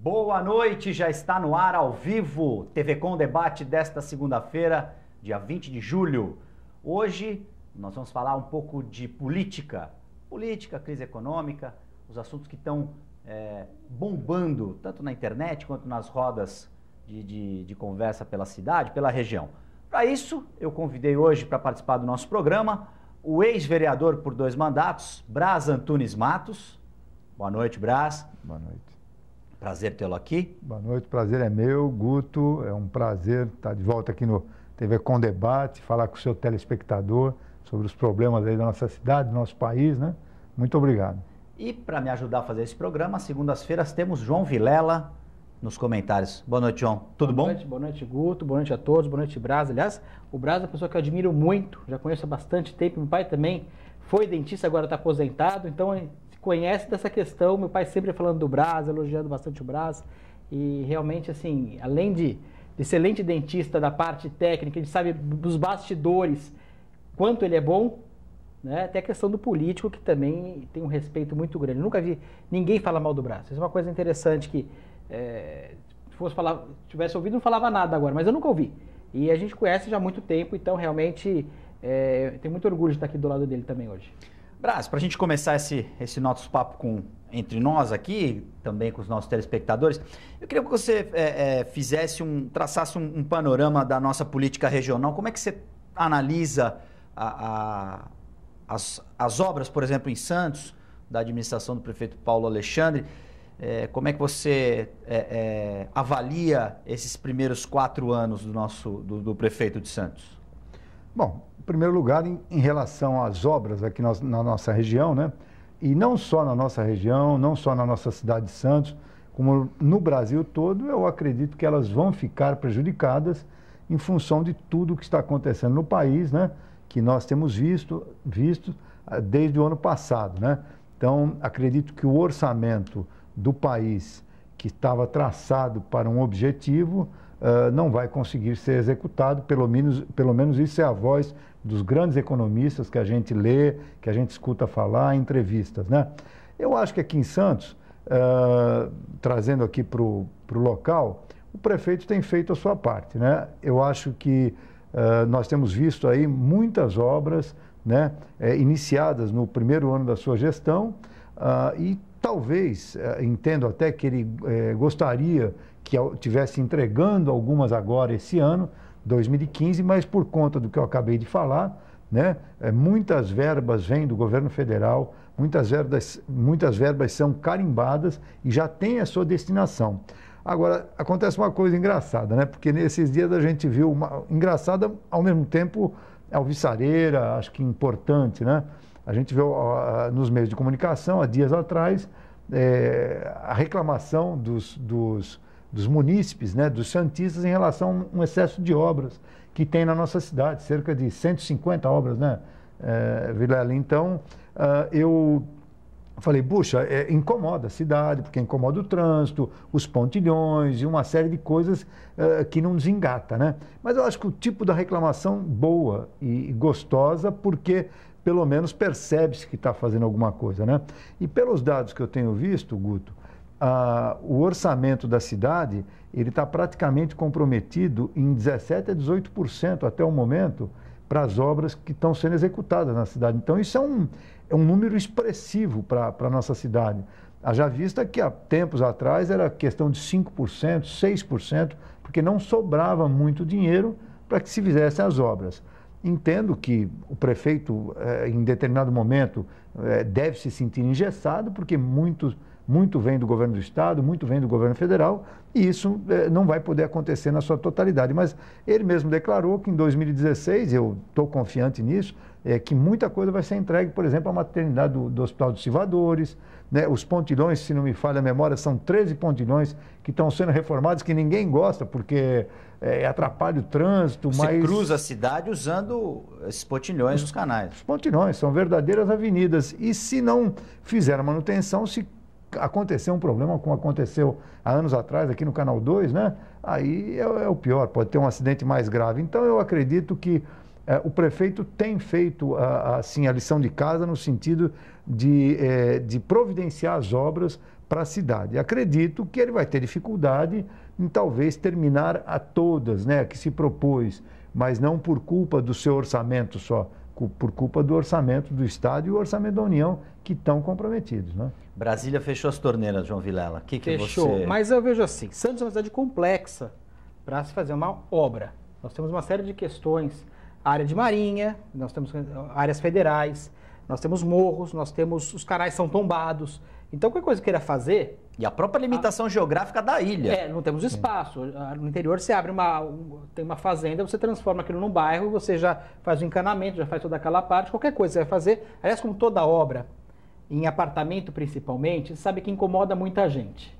Boa noite, já está no ar ao vivo, TV Com Debate desta segunda-feira, dia 20 de julho. Hoje nós vamos falar um pouco de política, crise econômica, os assuntos que estão bombando tanto na internet quanto nas rodas de conversa pela cidade, pela região. Para isso, eu convidei hoje para participar do nosso programa o ex-vereador por 2 mandatos, Braz Antunes Matos. Boa noite, Braz. Boa noite. Prazer tê-lo aqui. Boa noite, prazer é meu, Guto. É um prazer estar de volta aqui no TV Com Debate, falar com o seu telespectador sobre os problemas aí da nossa cidade, do nosso país, né? Muito obrigado. E para me ajudar a fazer esse programa, às segundas-feiras temos João Vilela nos comentários. Boa noite, João. Tudo bom? Boa noite, Guto. Boa noite a todos. Boa noite, Braz. Aliás, o Braz é uma pessoa que eu admiro muito, já conheço há bastante tempo. Meu pai também foi dentista, agora está aposentado, então conhece dessa questão. Meu pai sempre falando do Braz, elogiando bastante o Braz. E realmente, assim, além de excelente dentista da parte técnica, a gente sabe dos bastidores quanto ele é bom, né? Até a questão do político, que também tem um respeito muito grande. Eu nunca vi ninguém falar mal do Braz. Isso é uma coisa interessante que, se fosse falar, tivesse ouvido, não falava nada agora, mas eu nunca ouvi. E a gente conhece já há muito tempo, então realmente tenho muito orgulho de estar aqui do lado dele também hoje. Braz, para a gente começar esse nosso papo entre nós aqui, também com os nossos telespectadores, eu queria que você traçasse um panorama da nossa política regional. Como é que você analisa as obras, por exemplo, em Santos, da administração do prefeito Paulo Alexandre? Como é que você avalia esses primeiros 4 anos do prefeito de Santos? Bom, em primeiro lugar, em relação às obras aqui na nossa região, né? E não só na nossa região, não só na nossa cidade de Santos, como no Brasil todo, eu acredito que elas vão ficar prejudicadas em função de tudo que está acontecendo no país, né? Que nós temos visto desde o ano passado, né? Então, acredito que o orçamento do país, que estava traçado para um objetivo, não vai conseguir ser executado, pelo menos isso é a voz dos grandes economistas que a gente lê, que a gente escuta falar em entrevistas, né? Eu acho que aqui em Santos, trazendo aqui para o local, o prefeito tem feito a sua parte, né? Eu acho que nós temos visto aí muitas obras, né, iniciadas no primeiro ano da sua gestão, e talvez, entendo até que ele gostaria que estivesse entregando algumas agora esse ano, 2015, mas por conta do que eu acabei de falar, né, muitas verbas vêm do governo federal, muitas verbas são carimbadas e já têm a sua destinação. Agora, acontece uma coisa engraçada, né, porque nesses dias a gente viu engraçada, ao mesmo tempo, alvissareira, acho que importante, né? A gente viu nos meios de comunicação, há dias atrás, a reclamação dos munícipes, né, dos santistas, em relação a um excesso de obras que tem na nossa cidade, cerca de 150 obras, né, Vilela? Então, eu falei, puxa, incomoda a cidade, porque incomoda o trânsito, os pontilhões e uma série de coisas que não desengata, né? Mas eu acho que o tipo da reclamação boa e gostosa, porque pelo menos percebe-se que está fazendo alguma coisa, né? E pelos dados que eu tenho visto, Guto, o orçamento da cidade, ele está praticamente comprometido em 17% a 18% até o momento para as obras que estão sendo executadas na cidade. Então, isso é um número expressivo para a nossa cidade. Haja vista que há tempos atrás era questão de 5%, 6%, porque não sobrava muito dinheiro para que se fizessem as obras. Entendo que o prefeito, em determinado momento, deve se sentir engessado, porque muito vem do governo do estado, muito vem do governo federal, e isso não vai poder acontecer na sua totalidade. Mas ele mesmo declarou que em 2016, eu estou confiante nisso, que muita coisa vai ser entregue, por exemplo, à maternidade do Hospital dos Civadores, né? Os pontilhões, se não me falha a memória, são 13 pontilhões que estão sendo reformados, que ninguém gosta, porque atrapalha o trânsito. Você cruza a cidade usando esses pontilhões nos canais. Os pontilhões são verdadeiras avenidas, e se não fizer a manutenção, se acontecer um problema como aconteceu há anos atrás aqui no Canal 2, né? Aí é o pior, pode ter um acidente mais grave. Então eu acredito que o prefeito tem feito assim, a lição de casa no sentido de providenciar as obras para a cidade. Acredito que ele vai ter dificuldade em talvez terminar a todas, né, que se propôs, mas não por culpa do seu orçamento só, por culpa do orçamento do Estado e o orçamento da União, que estão comprometidos, né? Brasília fechou as torneiras, João Vilela. Que Fechou, você... mas eu vejo assim, Santos é uma cidade complexa para se fazer uma obra. Nós temos uma série de questões, área de marinha, nós temos áreas federais, nós temos morros, nós temos, os canais são tombados. Então, qualquer coisa que queira fazer... E a própria limitação geográfica da ilha. Não temos espaço. No interior você abre tem uma fazenda, você transforma aquilo num bairro, você já faz o encanamento, já faz toda aquela parte, qualquer coisa você vai fazer. Aliás, como toda obra, em apartamento principalmente, você sabe que incomoda muita gente.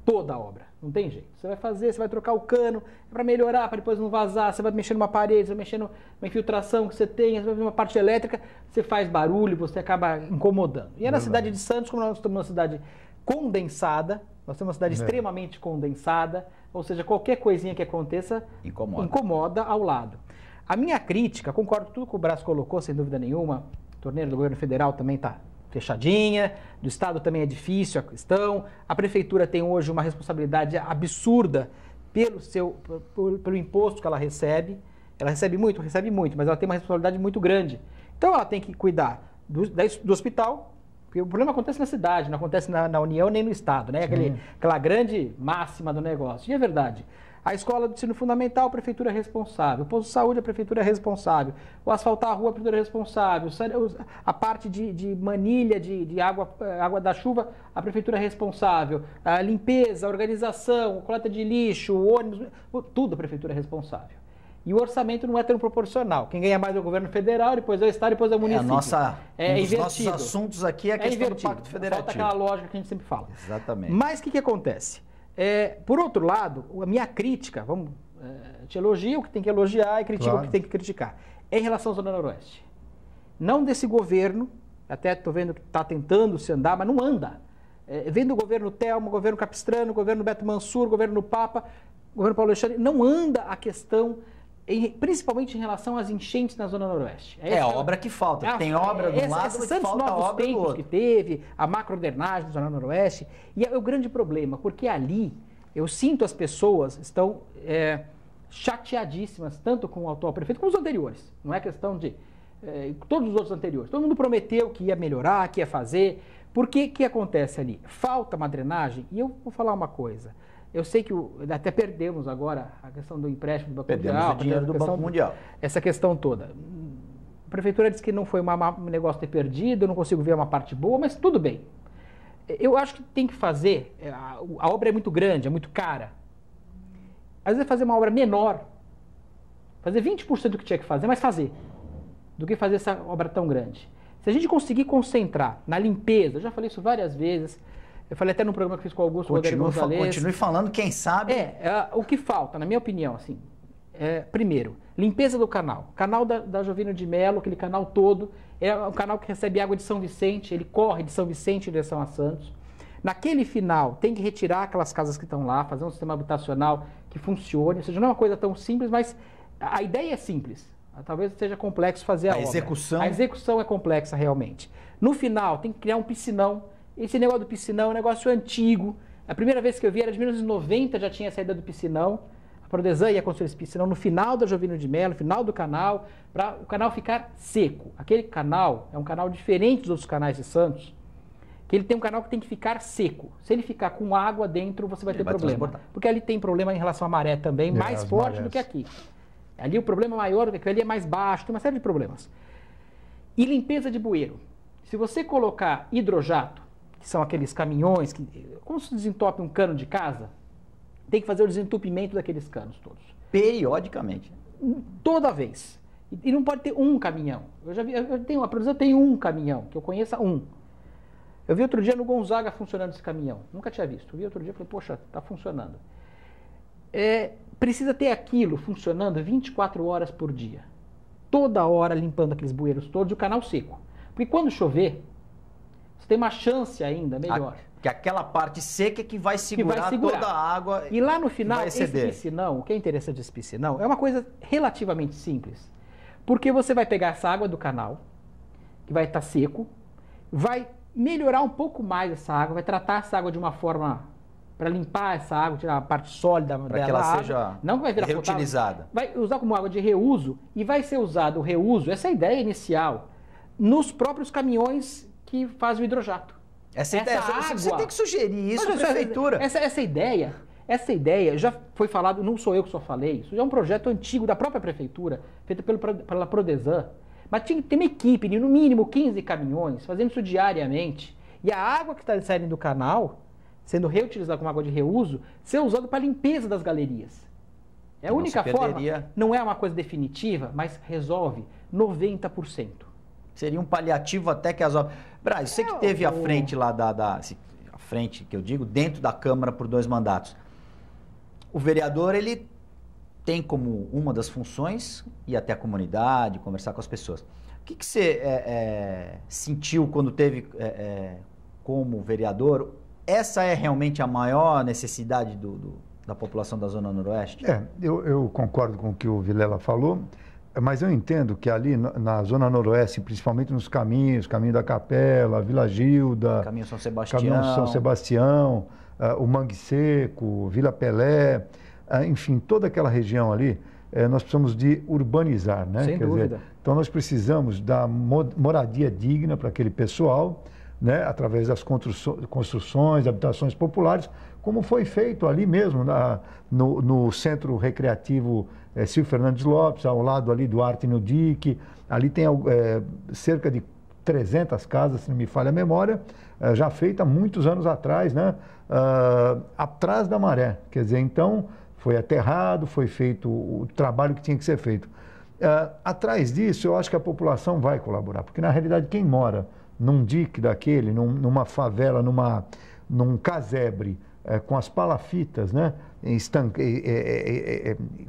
Toda obra, não tem jeito. Você vai fazer, você vai trocar o cano para melhorar, para depois não vazar, você vai mexer numa parede, você vai mexer numa infiltração que você tem, você vai ver uma parte elétrica, você faz barulho, você acaba incomodando. E na cidade de Santos, como nós estamos numa cidade condensada, nós temos uma cidade extremamente condensada, ou seja, qualquer coisinha que aconteça incomoda ao lado. A minha crítica, concordo com tudo que o Brás colocou, sem dúvida nenhuma, a torneira do governo federal também está fechadinha, do Estado também é difícil a questão, a Prefeitura tem hoje uma responsabilidade absurda pelo imposto que ela recebe muito, mas ela tem uma responsabilidade muito grande. Então ela tem que cuidar do hospital, porque o problema acontece na cidade, não acontece na União nem no Estado, né? Aquela grande máxima do negócio. E é verdade. A escola de ensino fundamental, a prefeitura é responsável. O posto de saúde, a prefeitura é responsável. O asfaltar a rua, a prefeitura é responsável. A parte de manilha, de água da chuva, a prefeitura é responsável. A limpeza, a organização, a coleta de lixo, o ônibus, tudo a prefeitura é responsável. E o orçamento não é tão proporcional. Quem ganha mais é o governo federal, depois é o Estado, depois é o município. Um dos invertido. nossos assuntos aqui é a questão do Pacto Federativo. Falta aquela lógica que a gente sempre fala. Exatamente. Mas o que acontece? Por outro lado, a minha crítica, te elogio o que tem que elogiar e critico o que tem que criticar, é em relação à Zona Noroeste. Não desse governo, até estou vendo que está tentando se andar, mas não anda. Vendo o governo Telmo, o governo Capistrano, o governo Beto Mansur, o governo Papa, o governo Paulo Alexandre, não anda a questão, principalmente em relação às enchentes na Zona Noroeste. É a obra que falta. Tem obra de um lado, mas falta a obra do outro. Que teve, a macrodrenagem na Zona Noroeste. E é o grande problema, porque ali eu sinto as pessoas estão chateadíssimas, tanto com o atual prefeito como os anteriores. Não é questão de todos os outros anteriores. Todo mundo prometeu que ia melhorar, que ia fazer. Por que acontece ali? Falta uma drenagem. E eu vou falar uma coisa. Eu sei que até perdemos agora a questão do empréstimo do Banco Mundial. Perdemos o dinheiro do Banco Mundial. Essa questão toda. A prefeitura disse que não foi um negócio ter perdido, eu não consigo ver uma parte boa, mas tudo bem. Eu acho que tem que fazer, a obra é muito grande, é muito cara. Às vezes fazer uma obra menor, fazer 20% do que tinha que fazer, mas fazer, do que fazer essa obra tão grande. Se a gente conseguir concentrar na limpeza, eu já falei isso várias vezes, eu falei até no programa que fiz com o Augusto Gonzalez. Continue falando, quem sabe. O que falta, na minha opinião, assim, primeiro, limpeza do canal. Canal da Jovino de Melo, aquele canal todo, é um canal que recebe água de São Vicente, ele corre de São Vicente em direção a Santos. Naquele final, tem que retirar aquelas casas que estão lá, fazer um sistema habitacional que funcione. Ou seja, não é uma coisa tão simples, mas a ideia é simples. Talvez seja complexo fazer a obra. Execução. A execução é complexa, realmente. No final, tem que criar um piscinão. Esse negócio do piscinão é um negócio antigo. A primeira vez que eu vi era de 1990, já tinha a saída do piscinão. A Prodesan ia construir esse piscinão no final da Jovino de Melo, no final do canal, para o canal ficar seco. Aquele canal é um canal diferente dos outros canais de Santos, que ele tem um canal que tem que ficar seco. Se ele ficar com água dentro, você vai ter problema. Porque ali tem problema em relação à maré também, mais forte do que aqui. Ali o problema maior, porque ali é mais baixo, tem uma série de problemas. E limpeza de bueiro. Se você colocar hidrojato, que são aqueles caminhões, como se desentope um cano de casa, tem que fazer o desentupimento daqueles canos todos. Periodicamente. Toda vez. E não pode ter um caminhão. A Prodesan tem um caminhão, que eu conheça um. Eu vi outro dia no Gonzaga funcionando esse caminhão. Nunca tinha visto. Eu vi outro dia e falei, poxa, está funcionando. Precisa ter aquilo funcionando 24 horas por dia. Toda hora limpando aqueles bueiros todos e o canal seco. Porque quando chover, você tem uma chance ainda melhor. Que aquela parte seca que vai segurar toda a água. E lá no final, esse piscinão, o que é interessante desse piscinão, é uma coisa relativamente simples. Porque você vai pegar essa água do canal, que vai estar seco, vai melhorar um pouco mais essa água, vai tratar essa água de uma forma para limpar essa água, tirar a parte sólida dela. Para que ela seja não vai virar reutilizada. Vai usar como água de reuso e vai ser usado o reuso, essa é a ideia inicial, nos próprios caminhões que fazem o hidrojato. Essa ideia, água, você tem que sugerir isso à prefeitura. Essa ideia já foi falado, não sou eu que só falei, isso já é um projeto antigo da própria prefeitura, feito pela Prodesan. Mas tinha que ter uma equipe de no mínimo 15 caminhões, fazendo isso diariamente. E a água que está saindo do canal, sendo reutilizada como água de reuso, ser usada para a limpeza das galerias. É a única forma, não é uma coisa definitiva, mas resolve 90%. Seria um paliativo até que as obras... Braz, você que teve a frente lá a frente que eu digo, dentro da Câmara por 2 mandatos. O vereador, ele tem como uma das funções ir até a comunidade, conversar com as pessoas. O que você sentiu quando teve como vereador? Essa é realmente a maior necessidade da população da Zona Noroeste? Eu concordo com o que o Vilela falou, mas eu entendo que ali na Zona Noroeste, principalmente nos caminho da Capela, Vila Gilda, Caminho São Sebastião, o Mangue Seco, Vila Pelé, enfim, toda aquela região ali, nós precisamos de urbanizar, né? Sem dúvida. Então nós precisamos dar moradia digna para aquele pessoal, né? Através das construções, habitações populares, como foi feito ali mesmo, no Centro Recreativo Silvio Fernandes Lopes, ao lado ali do Arte no Dique. Ali tem cerca de 300 casas, se não me falha a memória, já feita há muitos anos atrás, né? Atrás da maré. Quer dizer, então, foi aterrado, foi feito o trabalho que tinha que ser feito. Atrás disso, eu acho que a população vai colaborar, porque na realidade quem mora num dique daquele, numa favela, num casebre, com as palafitas, né?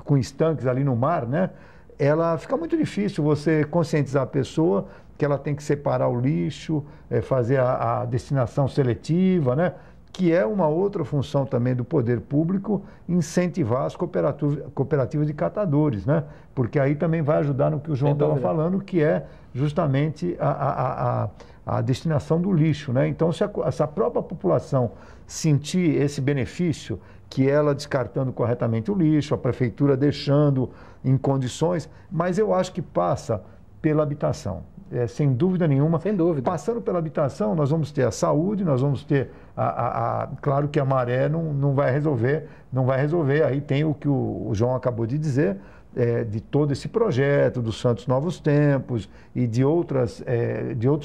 Com estanques ali no mar, né? Ela fica muito difícil você conscientizar a pessoa que ela tem que separar o lixo, fazer a destinação seletiva, né? Que é uma outra função também do poder público, incentivar as cooperativas de catadores, né? Porque aí também vai ajudar no que o João estava falando, que é justamente a destinação do lixo, né? Então, se a própria população sentir esse benefício, que ela descartando corretamente o lixo, a prefeitura deixando em condições, mas eu acho que passa pela habitação. Sem dúvida nenhuma. Sem dúvida. Passando pela habitação, nós vamos ter a saúde, nós vamos ter claro que a maré não vai resolver, aí tem o que o João acabou de dizer, de todo esse projeto, do Santos Novos Tempos e de outros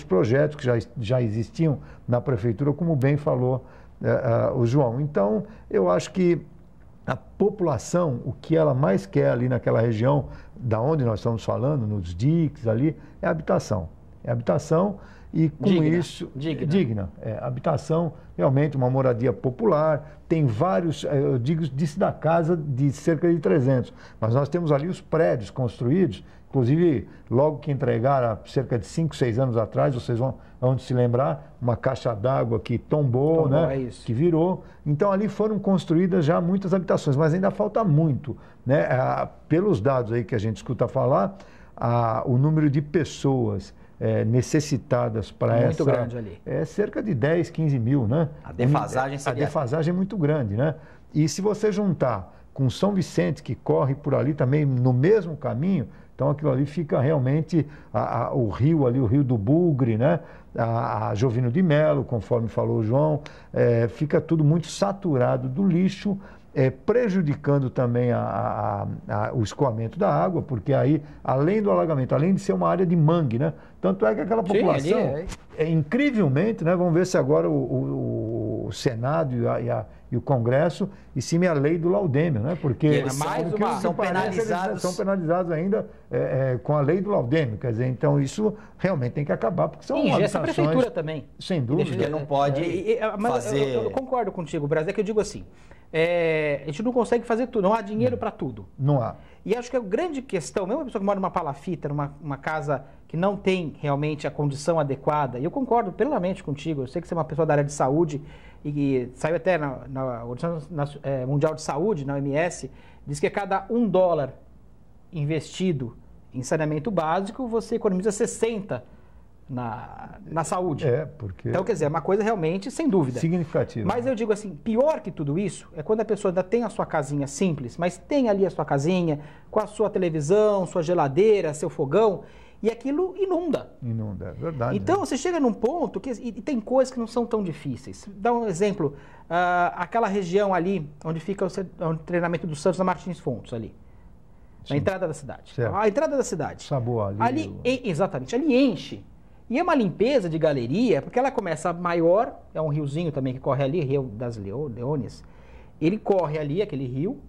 projetos que já existiam na prefeitura, como bem falou o João. Então, eu acho que a população, o que ela mais quer ali naquela região, da onde nós estamos falando, nos diques ali, é habitação. É habitação e com isso... Digna. Habitação, realmente uma moradia popular. Tem vários, eu digo, disse da casa de cerca de 300, mas nós temos ali os prédios construídos, inclusive logo que entregaram, há cerca de 5, 6 anos atrás, vocês vão se lembrar, uma caixa d'água que tombou, né? Que virou. Então ali foram construídas já muitas habitações, mas ainda falta muito, né? Pelos dados aí que a gente escuta falar, o número de pessoas necessitadas para essa... Muito grande ali. É cerca de 10, 15 mil, né? A defasagem seria... A defasagem é muito grande, né? E se você juntar com São Vicente, que corre por ali também no mesmo caminho, então aquilo ali fica realmente o rio ali, o Rio do Bugre, né? A Jovino de Melo, conforme falou o João, fica tudo muito saturado do lixo, prejudicando também o escoamento da água, porque aí, além do alagamento, além de ser uma área de mangue, né? Tanto é que aquela população, incrivelmente, né? Vamos ver se agora o Senado e o Congresso e sim a lei do laudêmio, né? Porque são penalizados. São penalizados ainda com a lei do laudêmio, quer dizer, então isso realmente tem que acabar, porque são habitações... essa prefeitura também. Sem dúvida. Porque não pode fazer... Eu concordo contigo, Brasil, é que eu digo assim, a gente não consegue fazer tudo, não há dinheiro para tudo. Não há. E acho que a grande questão, mesmo a pessoa que mora numa palafita, numa casa que não tem realmente a condição adequada, e eu concordo plenamente contigo, eu sei que você é uma pessoa da área de saúde, e saiu até na Organização Mundial de Saúde, na OMS, diz que a cada $1 investido em saneamento básico, você economiza 60 na saúde. Porque... Então, quer dizer, é uma coisa realmente, sem dúvida. Significativa. Mas eu digo assim, pior que tudo isso é quando a pessoa ainda tem a sua casinha simples, mas tem ali a sua casinha, com a sua televisão, sua geladeira, seu fogão, e aquilo inunda. Inunda, é verdade. Então, você chega num ponto que e tem coisas que não são tão difíceis. Dá um exemplo, aquela região ali, onde fica o treinamento do Santos, na Martins Fontes, ali. Na entrada da cidade. Certo. A entrada da cidade. Sabor ali. Exatamente, ali enche. E é uma limpeza de galeria, porque ela começa maior, é um riozinho também que corre ali, Rio das Leônias. Ele corre ali, aquele rio,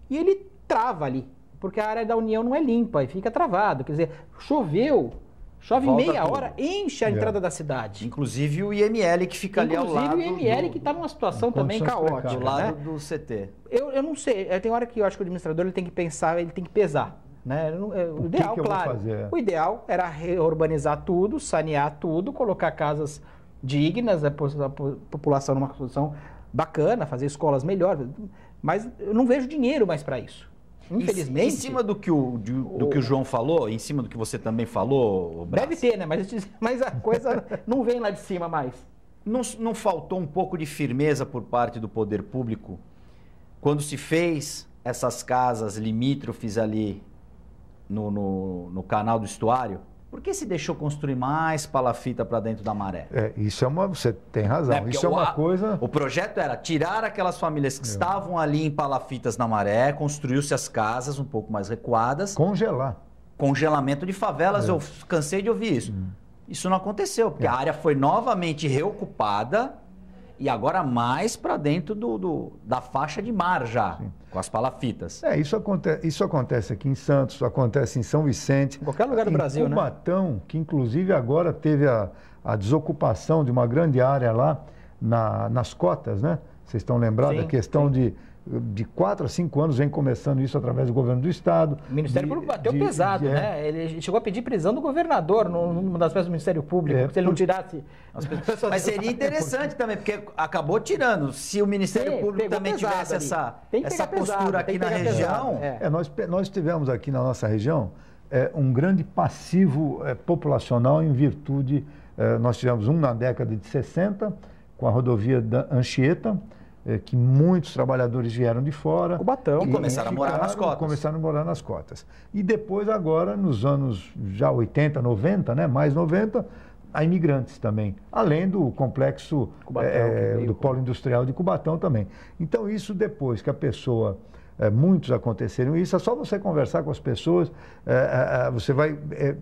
e ele trava ali, porque a área da União não é limpa e fica travado. Quer dizer, chove Volta meia tudo. hora, enche a entrada da cidade. Inclusive o IML que fica ali ao lado. Inclusive o IML que está numa situação também caótica. Do lado né? do CT. Eu não sei, tem hora que eu acho que o administrador ele tem que pensar, ele tem que pesar. Né? O ideal, que eu claro, vou fazer? O ideal era reurbanizar tudo, sanear tudo, colocar casas dignas, a população numa posição bacana, fazer escolas melhores, mas eu não vejo dinheiro mais para isso. Infelizmente. Em cima do que o João falou, em cima do que você também falou, deve ter, né? Mas a coisa não vem lá de cima mais. Não faltou um pouco de firmeza por parte do poder público quando se fez essas casas limítrofes ali no canal do estuário? Por que se deixou construir mais palafita para dentro da Maré? Você tem razão. Né? Isso é uma coisa... O projeto era tirar aquelas famílias que estavam ali em palafitas na Maré, construiu-se as casas um pouco mais recuadas. Congelar. Congelamento de favelas, eu cansei de ouvir isso. Isso não aconteceu, porque a área foi novamente reocupada e agora mais para dentro da faixa de mar já, com as palafitas. Isso acontece aqui em Santos, acontece em São Vicente. Em qualquer lugar do Brasil, né? Em Cubatão, que inclusive agora teve a desocupação de uma grande área lá nas cotas, né? Vocês estão lembrados? A questão de 4 a 5 anos vem começando isso através do governo do Estado. O Ministério Público bateu pesado, né? Ele chegou a pedir prisão do governador numa das peças do Ministério Público, se ele não tirasse as pessoas. Mas seria interessante também, porque acabou tirando. Se o Ministério Público também tivesse essa postura aqui na região... Nós tivemos aqui na nossa região um grande passivo populacional em virtude... nós tivemos na década de 60, com a rodovia da Anchieta, que muitos trabalhadores vieram de fora. Cubatão. E começaram a morar nas cotas. Começaram a morar nas cotas. E depois, agora, nos anos já 80, 90, né, mais 90, há imigrantes também. Além do complexo do polo industrial de Cubatão também. Então, isso depois que a pessoa... muitos aconteceram isso, é só você conversar com as pessoas, você vai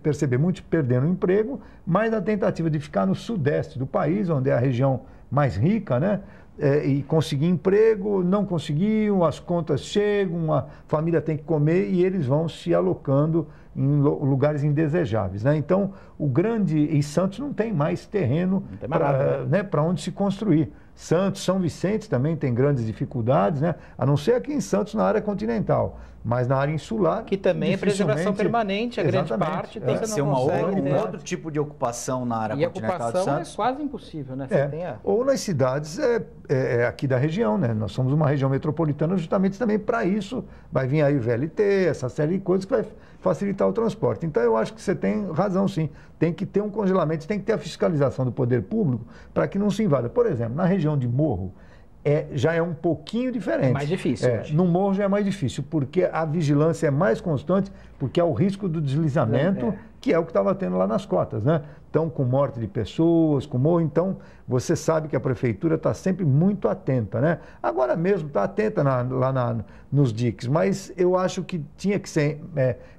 perceber muitos perdendo o emprego, mas na tentativa de ficar no sudeste do país, onde é a região mais rica, né? E conseguir emprego, não conseguiam, as contas chegam, a família tem que comer e eles vão se alocando em lugares indesejáveis, né? Então, e Santos não tem mais terreno para onde se construir. Santos, São Vicente também tem grandes dificuldades, né? A não ser aqui em Santos, na área continental, mas na área insular... Que também é preservação permanente, a grande parte tem que ser um outro tipo de ocupação na área continental de Santos. E a ocupação é quase impossível, né? Ou nas cidades aqui da região, né? Nós somos uma região metropolitana justamente também para isso. Vai vir aí o VLT, essa série de coisas que vai facilitar o transporte. Então, eu acho que você tem razão, sim. Tem que ter um congelamento, tem que ter a fiscalização do poder público para que não se invada. Por exemplo, na região de morro, já é um pouquinho diferente. É mais difícil. No morro já é mais difícil, porque a vigilância é mais constante, porque há o risco do deslizamento, que é o que estava tendo lá nas cotas, né? Então, com morte de pessoas, com morro, então, você sabe que a prefeitura está sempre muito atenta, né? Agora mesmo está atenta lá nos diques, mas eu acho que tinha que ser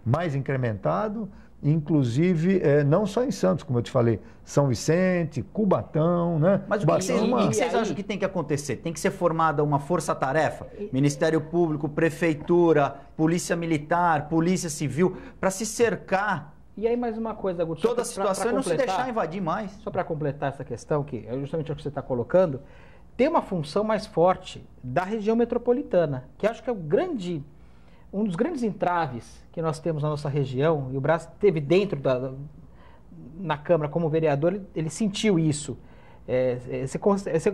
mais incrementado, inclusive, não só em Santos, como eu te falei, São Vicente, Cubatão, né? Mas o que vocês acham que tem que acontecer? Tem que ser formada uma força-tarefa? Ministério Público, Prefeitura, Polícia Militar, Polícia Civil, para se cercar... E aí mais uma coisa, Guto, toda a situação e não se deixar invadir mais. Só para completar essa questão, que é justamente o que você está colocando, tem uma função mais forte da região metropolitana, que acho que é um dos grandes entraves que nós temos na nossa região, e o Brás teve dentro na Câmara como vereador, ele sentiu isso.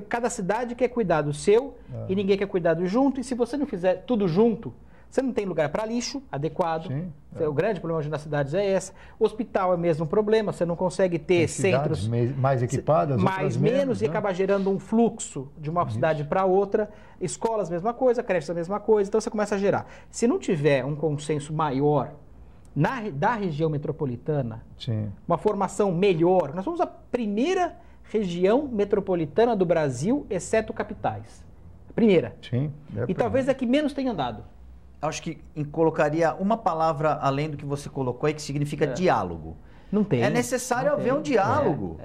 Cada cidade quer cuidar do seu e ninguém quer cuidar do junto, e se você não fizer tudo junto, Você não tem lugar para lixo adequado. Sim, O grande problema hoje nas cidades é esse. Hospital é mesmo um problema, você não consegue ter centros mais equipadas, mais menos, e acaba gerando um fluxo de uma cidade para outra. Escolas, mesma coisa, creches, a mesma coisa. Então você começa a gerar. Se não tiver um consenso maior da região metropolitana, Sim. uma formação melhor, nós somos a primeira região metropolitana do Brasil, exceto capitais. A primeira. Sim, E talvez a que menos tenha andado. Acho que colocaria uma palavra além do que você colocou aí, que significa diálogo. Não tem. É necessário haver um diálogo.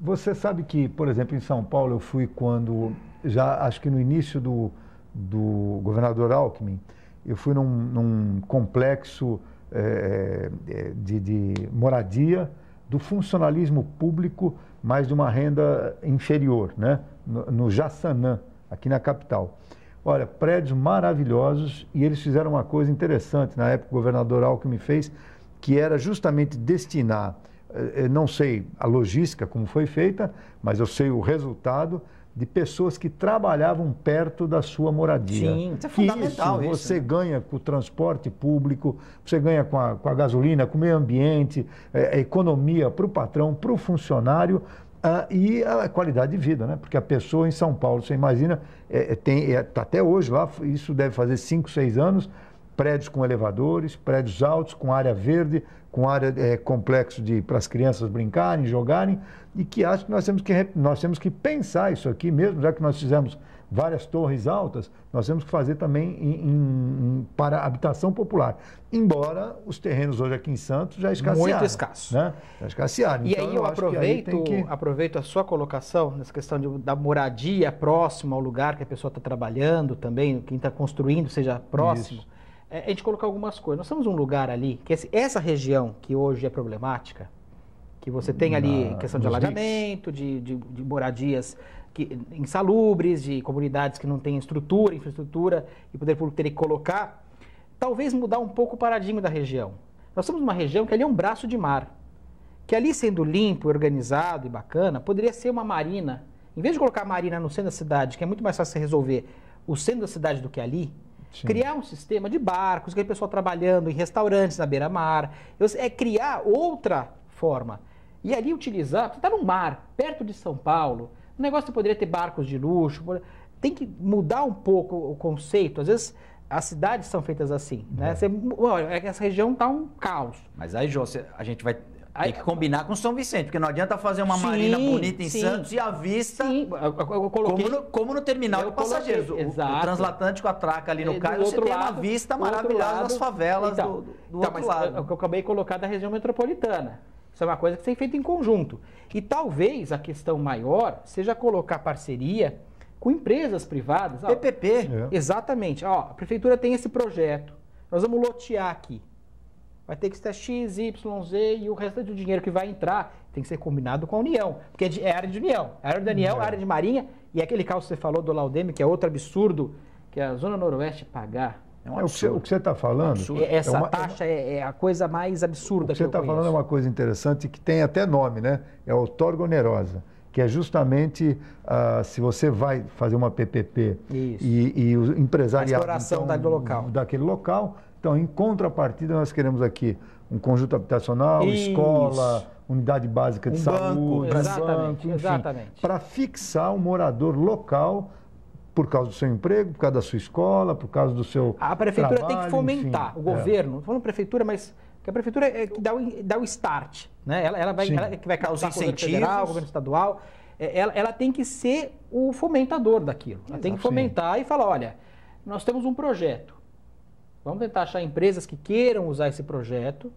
Você sabe que, por exemplo, em São Paulo, eu fui quando, já acho que no início do governador Alckmin, eu fui num complexo de moradia do funcionalismo público, mas de uma renda inferior, né? No Jaçanã, aqui na capital. Olha, prédios maravilhosos, e eles fizeram uma coisa interessante, na época o governador Alckmin fez, que era justamente destinar, não sei a logística como foi feita, mas eu sei o resultado, de pessoas que trabalhavam perto da sua moradia. Sim, isso é fundamental. Isso você ganha com o transporte público, você ganha com a gasolina, com o meio ambiente, a economia para o patrão, para o funcionário, e a qualidade de vida, né? Porque a pessoa em São Paulo, você imagina, até hoje lá, isso deve fazer 5, 6 anos, prédios com elevadores, prédios altos, com área verde, com área complexo para as crianças brincarem, jogarem, e que acho que nós temos que pensar isso aqui mesmo, já que nós fizemos várias torres altas, nós temos que fazer também para habitação popular. Embora os terrenos hoje aqui em Santos já escassearam. Muito escasso. Né? Já escassearam. E então, aí eu aproveito a sua colocação nessa questão da moradia próxima ao lugar que a pessoa está trabalhando também, quem está construindo seja próximo. A gente colocar algumas coisas. Nós temos um lugar ali, que essa região que hoje é problemática, que você tem ali questão de alagamento, de moradias insalubres, de comunidades que não têm infraestrutura, e o poder público teria que colocar, talvez mudar um pouco o paradigma da região. Nós somos uma região que ali é um braço de mar, que ali sendo limpo, organizado e bacana, poderia ser uma marina. Em vez de colocar a marina no centro da cidade, que é muito mais fácil resolver o centro da cidade do que ali, sim, criar um sistema de barcos, que é o pessoal trabalhando em restaurantes na beira-mar, criar outra forma. E ali utilizar, você está no mar, perto de São Paulo, o negócio poderia ter barcos de luxo, tem que mudar um pouco o conceito. Às vezes as cidades são feitas assim, né? Essa região está um caos. Mas aí, João, a gente vai ter que combinar com São Vicente, porque não adianta fazer uma marina bonita em Santos e à vista, eu coloquei, como no terminal de passageiros. O transatlântico atraca ali no cais, você tem uma vista maravilhosa das favelas do outro lado. Eu acabei de colocar da região metropolitana. Isso é uma coisa que tem que ser feita em conjunto. E talvez a questão maior seja colocar parceria com empresas privadas. PPP. Exatamente. A prefeitura tem esse projeto. Nós vamos lotear aqui. Vai ter que ser X, Y, Z e o resto do dinheiro que vai entrar tem que ser combinado com a União. Porque é área de União. A área da União, a área de Marinha e aquele caso que você falou do Laudeme, que é outro absurdo, que a Zona Noroeste pagar. O que você está falando... Essa taxa é a coisa mais absurda que eu conheço. O que você está falando é uma coisa interessante que tem até nome, né? É a outorga onerosa, que é justamente se você vai fazer uma PPP e o empresariado... A exploração daquele local. Então, em contrapartida, nós queremos aqui um conjunto habitacional, escola, unidade básica de saúde, exatamente. Para fixar o morador local... por causa do seu emprego, por causa da sua escola, por causa do seu A prefeitura trabalho, tem que fomentar, enfim, o governo, não estou falando prefeitura, mas que a prefeitura é que dá o start, né? Ela que vai causar o governo federal, o governo estadual, ela tem que ser o fomentador daquilo. Ela tem que fomentar e falar, olha, nós temos um projeto, vamos tentar achar empresas que queiram usar esse projeto,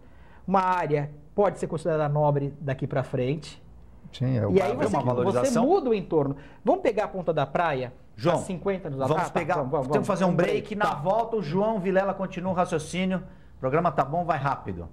uma área pode ser considerada nobre daqui para frente, sim, e aí você muda o entorno. Vamos pegar a Ponta da Praia, João, há 50 anos atrás. Temos que fazer um break. Na volta, o João Vilela continua o raciocínio. O programa tá bom, vai rápido.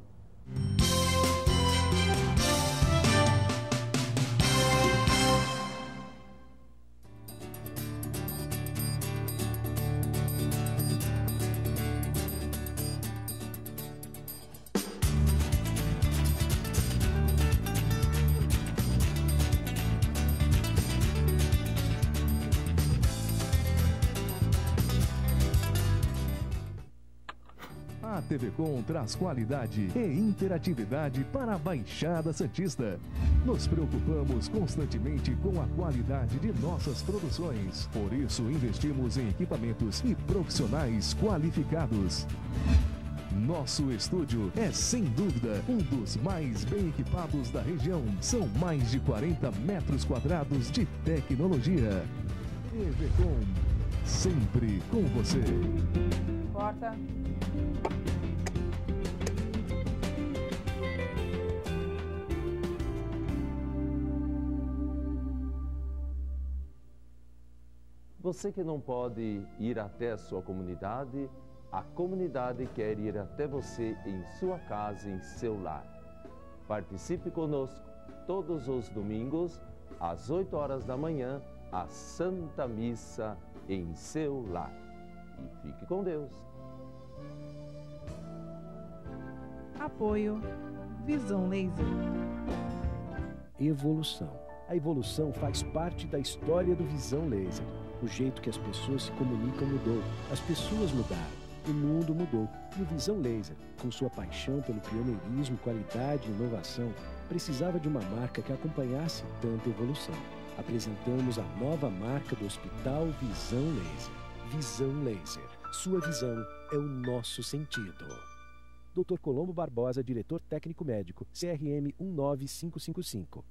A TV Com traz qualidade e interatividade para a Baixada Santista. Nos preocupamos constantemente com a qualidade de nossas produções. Por isso, investimos em equipamentos e profissionais qualificados. Nosso estúdio é, sem dúvida, um dos mais bem equipados da região. São mais de 40 metros quadrados de tecnologia. TV Com, sempre com você. Corta. Você que não pode ir até a sua comunidade, a comunidade quer ir até você em sua casa, em seu lar. Participe conosco todos os domingos, às 8 horas da manhã, a Santa Missa em seu lar. E fique com Deus. Apoio Visão Laser. Evolução. A evolução faz parte da história do Visão Laser. O jeito que as pessoas se comunicam mudou. As pessoas mudaram. O mundo mudou. E o Visão Laser, com sua paixão pelo pioneirismo, qualidade e inovação, precisava de uma marca que acompanhasse tanta evolução. Apresentamos a nova marca do Hospital Visão Laser. Visão Laser. Sua visão é o nosso sentido. Dr. Colombo Barbosa, diretor técnico médico, CRM 19555.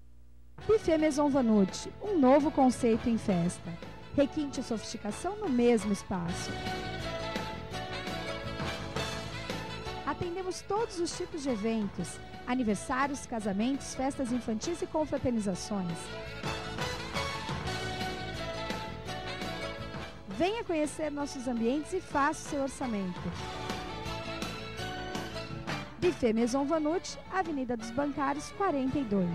Buffet Maison Vanucci, um novo conceito em festa. Requinte e sofisticação no mesmo espaço. Atendemos todos os tipos de eventos, aniversários, casamentos, festas infantis e confraternizações. Venha conhecer nossos ambientes e faça o seu orçamento. Buffet Maison Vanucci, Avenida dos Bancários, 42.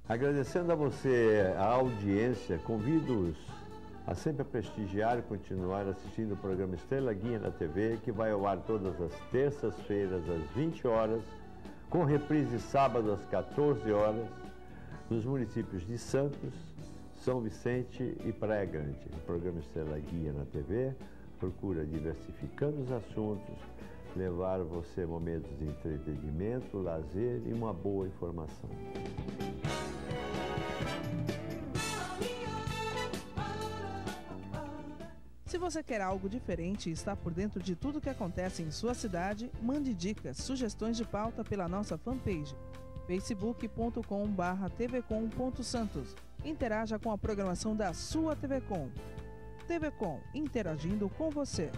Agradecendo a você a audiência, convido-os a sempre prestigiar e continuar assistindo o programa Estrela Guia na TV, que vai ao ar todas as terças-feiras às 20 horas, com reprise sábado às 14 horas, nos municípios de Santos, São Vicente e Praia Grande. O programa Estrela Guia na TV procura, diversificando os assuntos, levar você momentos de entretenimento, lazer e uma boa informação. Se você quer algo diferente e está por dentro de tudo que acontece em sua cidade, mande dicas, sugestões de pauta pela nossa fanpage, facebook.com/tvcom.santos. Interaja com a programação da sua TV Com. TV Com, interagindo com você.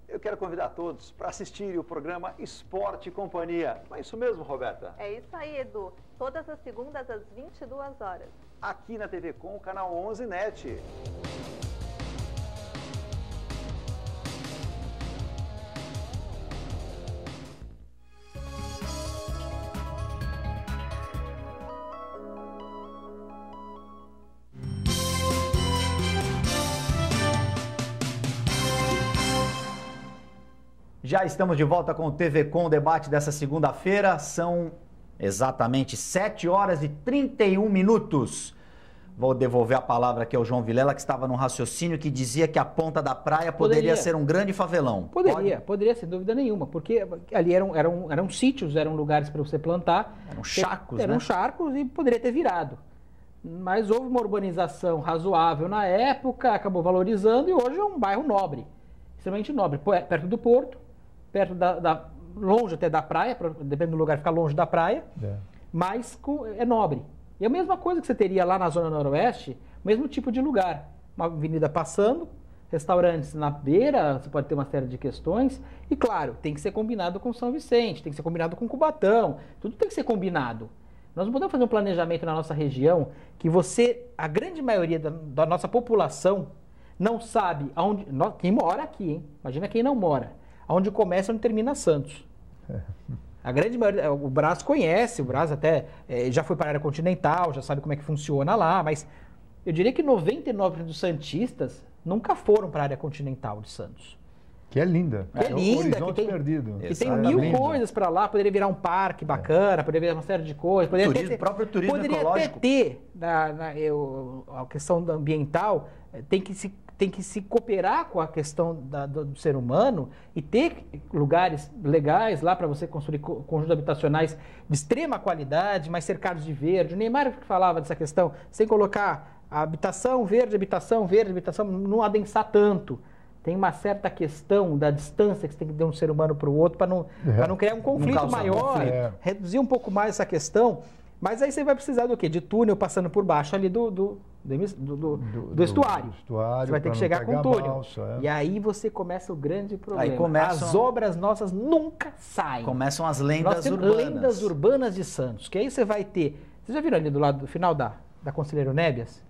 Eu quero convidar todos para assistirem o programa Esporte e Companhia. Não é isso mesmo, Roberta? É isso aí, Edu. Todas as segundas às 22 horas. Aqui na TV Com, canal 11 NET. Já estamos de volta com o TV Com, debate dessa segunda-feira. São exatamente 7 horas e 31 minutos. Vou devolver a palavra aqui ao João Vilela, que estava num raciocínio que dizia que a ponta da praia poderia ser um grande favelão. Poderia, sem dúvida nenhuma, porque ali eram sítios, eram lugares para você plantar. Eram charcos, Eram charcos e poderia ter virado. Mas houve uma urbanização razoável na época, acabou valorizando e hoje é um bairro nobre, extremamente nobre, perto do porto, perto longe até da praia, depende do lugar, ficar longe da praia, mas é nobre. E a mesma coisa que você teria lá na Zona Noroeste, mesmo tipo de lugar. Uma avenida passando, restaurantes na beira, você pode ter uma série de questões. E claro, tem que ser combinado com São Vicente, tem que ser combinado com Cubatão, tudo tem que ser combinado. Nós não podemos fazer um planejamento na nossa região que a grande maioria da nossa população não sabe aonde, quem mora aqui, hein? Imagina quem não mora, aonde começa e onde termina Santos. A grande maioria, o Brás conhece, o Brás até já foi para a área continental, já sabe como é que funciona lá, mas eu diria que 99% dos santistas nunca foram para a área continental de Santos. Que é linda. Que é linda, horizonte que tem, perdido. Que tem mil coisas para lá, poderia virar um parque bacana, poderia virar uma série de coisas. O próprio turismo ecológico. Poderia até ter, a questão ambiental, tem que se cooperar com a questão do ser humano e ter lugares legais lá para você construir conjuntos habitacionais de extrema qualidade, mais cercados de verde. O Neymar falava dessa questão, sem colocar a habitação, verde, não adensar tanto. Tem uma certa questão da distância que você tem que ter um ser humano para o outro para não criar um conflito maior, reduzir um pouco mais essa questão. Mas aí você vai precisar do quê? De túnel passando por baixo ali do estuário. Você vai ter que chegar com túnel. E aí você começa o grande problema. As obras nossas nunca saem. Começam as lendas urbanas. Lendas urbanas de Santos. Que aí você vai ter... Vocês já viram ali do lado do final da Conselheiro Nébias?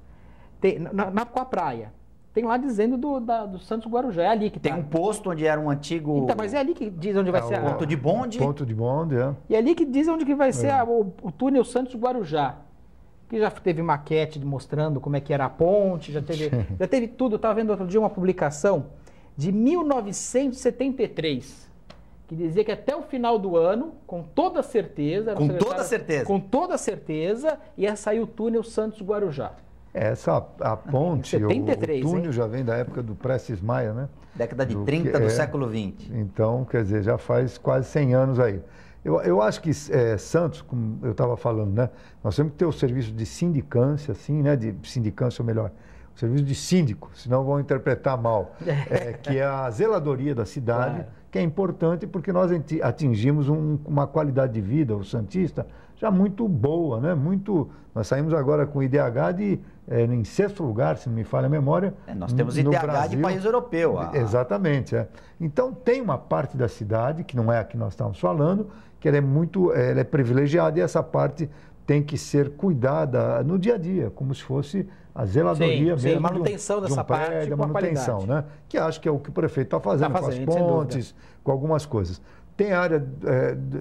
Com a praia. Tem lá dizendo do Santos Guarujá. É ali que tem um posto onde era um antigo... Então, mas é ali que diz onde vai ser o ponto de bonde. Ponto de bonde, é. E é ali que diz onde que vai ser o túnel Santos Guarujá. Que já teve maquete mostrando como é que era a ponte, já teve tudo. Eu estava vendo outro dia uma publicação de 1973, que dizia que até o final do ano, com toda certeza... Com toda certeza, ia sair o túnel Santos Guarujá. A ponte, 73, o túnel já vem da época do Prestes Maia, né? Década de 30 do século XX. Então, quer dizer, já faz quase 100 anos aí. Eu acho que Santos, como eu estava falando, né? Nós temos que ter o serviço de sindicância, assim, né? De sindicância, ou melhor, o serviço de síndico, senão vão interpretar mal. Que é a zeladoria da cidade, claro, que é importante porque nós atingimos uma qualidade de vida, o santista, já muito boa, né? Nós saímos agora com o IDH em 6º lugar, se não me falha a memória. Nós temos IDH Brasil, de país europeu. Exatamente. Então, tem uma parte da cidade, que não é a que nós estamos falando, que ela é privilegiada e essa parte tem que ser cuidada no dia a dia, como se fosse a zeladoria mesmo. A manutenção dessa parte, com a manutenção, né? Que acho que é o que o prefeito está fazendo com as pontes, com algumas coisas. Tem área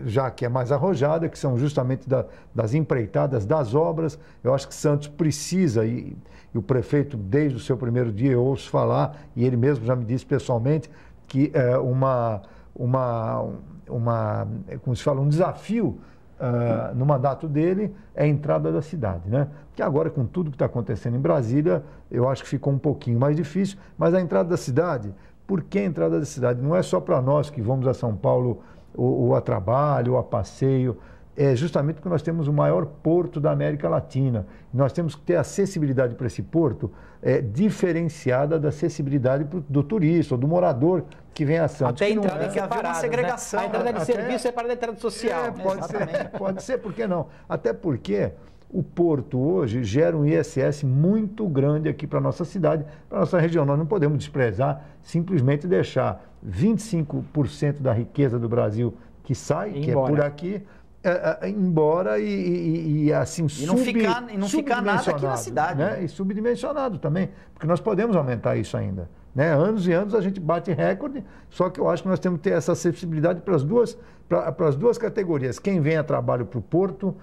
já que é mais arrojada, que são justamente das empreitadas, das obras. Eu acho que Santos precisa, e o prefeito, desde o seu primeiro dia, eu ouço falar, e ele mesmo já me disse pessoalmente, que como se fala, um desafio no mandato dele é a entrada da cidade, né? Que agora, com tudo que está acontecendo em Brasília, eu acho que ficou um pouquinho mais difícil, mas a entrada da cidade... Por que a entrada da cidade? Não é só para nós que vamos a São Paulo ou a trabalho ou a passeio, é justamente porque nós temos o maior porto da América Latina. Nós temos que ter acessibilidade para esse porto diferenciada da acessibilidade do turista ou do morador que vem a Santos. Até a entrada tem que haver uma segregação. Né? A entrada de serviço é para a entrada social. Pode ser, por que não? Até porque... O porto hoje gera um ISS muito grande aqui para a nossa cidade, para a nossa região. Nós não podemos desprezar, simplesmente deixar 25% da riqueza do Brasil que sai, que é por aqui, embora e assim não ficar nada aqui na cidade. Né? E subdimensionado também, porque nós podemos aumentar isso ainda. Né? Anos e anos a gente bate recorde, só que eu acho que nós temos que ter essa acessibilidade para as duas categorias. Quem vem a trabalho para o porto,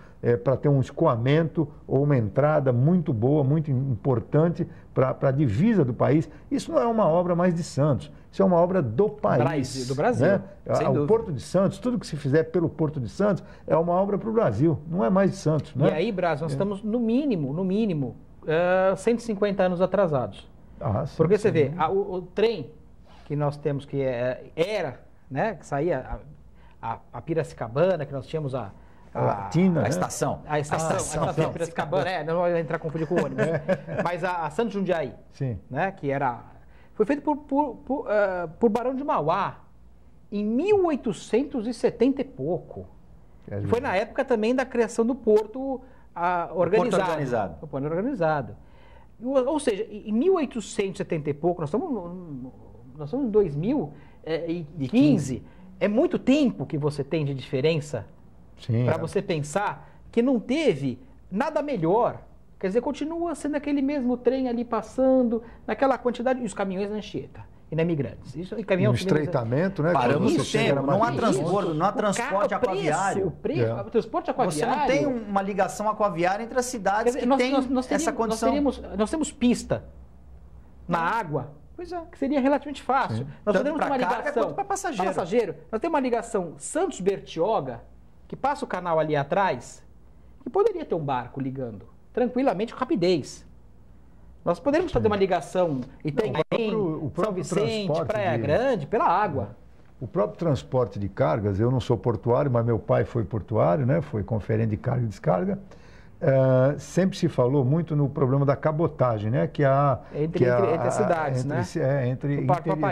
para ter um escoamento ou uma entrada muito boa, muito importante para a divisa do país. Isso não é uma obra mais de Santos, isso é uma obra do país. Do Brasil. Né? O Porto de Santos, tudo que se fizer pelo Porto de Santos é uma obra para o Brasil, não é mais de Santos. Né? E aí, Brás, nós estamos no mínimo, 150 anos atrasados. Porque você vê, o trem que nós temos, que era, né, que saía a Piracicabana, que nós tínhamos a estação. A estação Piracicabana, não vou entrar confundir com o ônibus. Mas a Santos Jundiaí, né, que foi feito por Barão de Mauá em 1870 e pouco. Foi na época também da criação do porto organizado. O porto organizado. Ou seja, em 1870 e pouco, nós estamos em 2015, é muito tempo que você tem de diferença para você pensar que não teve nada melhor. Quer dizer, continua sendo aquele mesmo trem ali passando, naquela quantidade, e os caminhões na Anchieta, e na Imigrantes. Isso, e caminhão, um estreitamento, né? Paramos Quando no você chega tempo, na não há Matriz. transporte, não há transporte aquaviário. O transporte aquaviário... Você não tem uma ligação aquaviária entre as cidades que tem essa condição. Nós temos pista na água, pois é, que seria relativamente fácil. Sim. Nós Tanto temos pra uma carga ligação quanto pra passageiro. Nós temos uma ligação Santos-Bertioga, que passa o canal ali atrás, que poderia ter um barco ligando tranquilamente com rapidez. Nós poderíamos fazer uma ligação Itanhaém, São Vicente, Praia Grande, pela água. O próprio transporte de cargas, eu não sou portuário, mas meu pai foi portuário, né? Foi conferente de carga e descarga. Sempre se falou muito no problema da cabotagem, né? Que entre as cidades, né?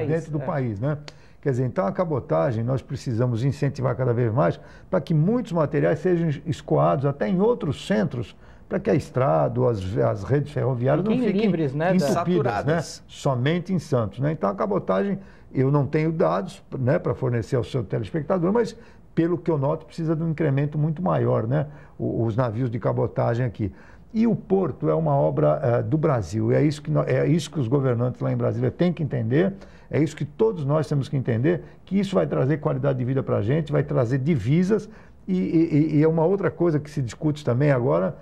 Dentro do país, né? Quer dizer, então a cabotagem nós precisamos incentivar cada vez mais para que muitos materiais sejam escoados até em outros centros, para que a estrada ou as redes ferroviárias não fiquem livres, né, entupidas, né? Somente em Santos, né? Então a cabotagem, eu não tenho dados, né, para fornecer ao seu telespectador, mas pelo que eu noto precisa de um incremento muito maior, né? Os navios de cabotagem aqui. E o porto é uma obra do Brasil, é isso que os governantes lá em Brasília têm que entender, é isso que todos nós temos que entender, que isso vai trazer qualidade de vida para a gente, vai trazer divisas, e é uma outra coisa que se discute também agora,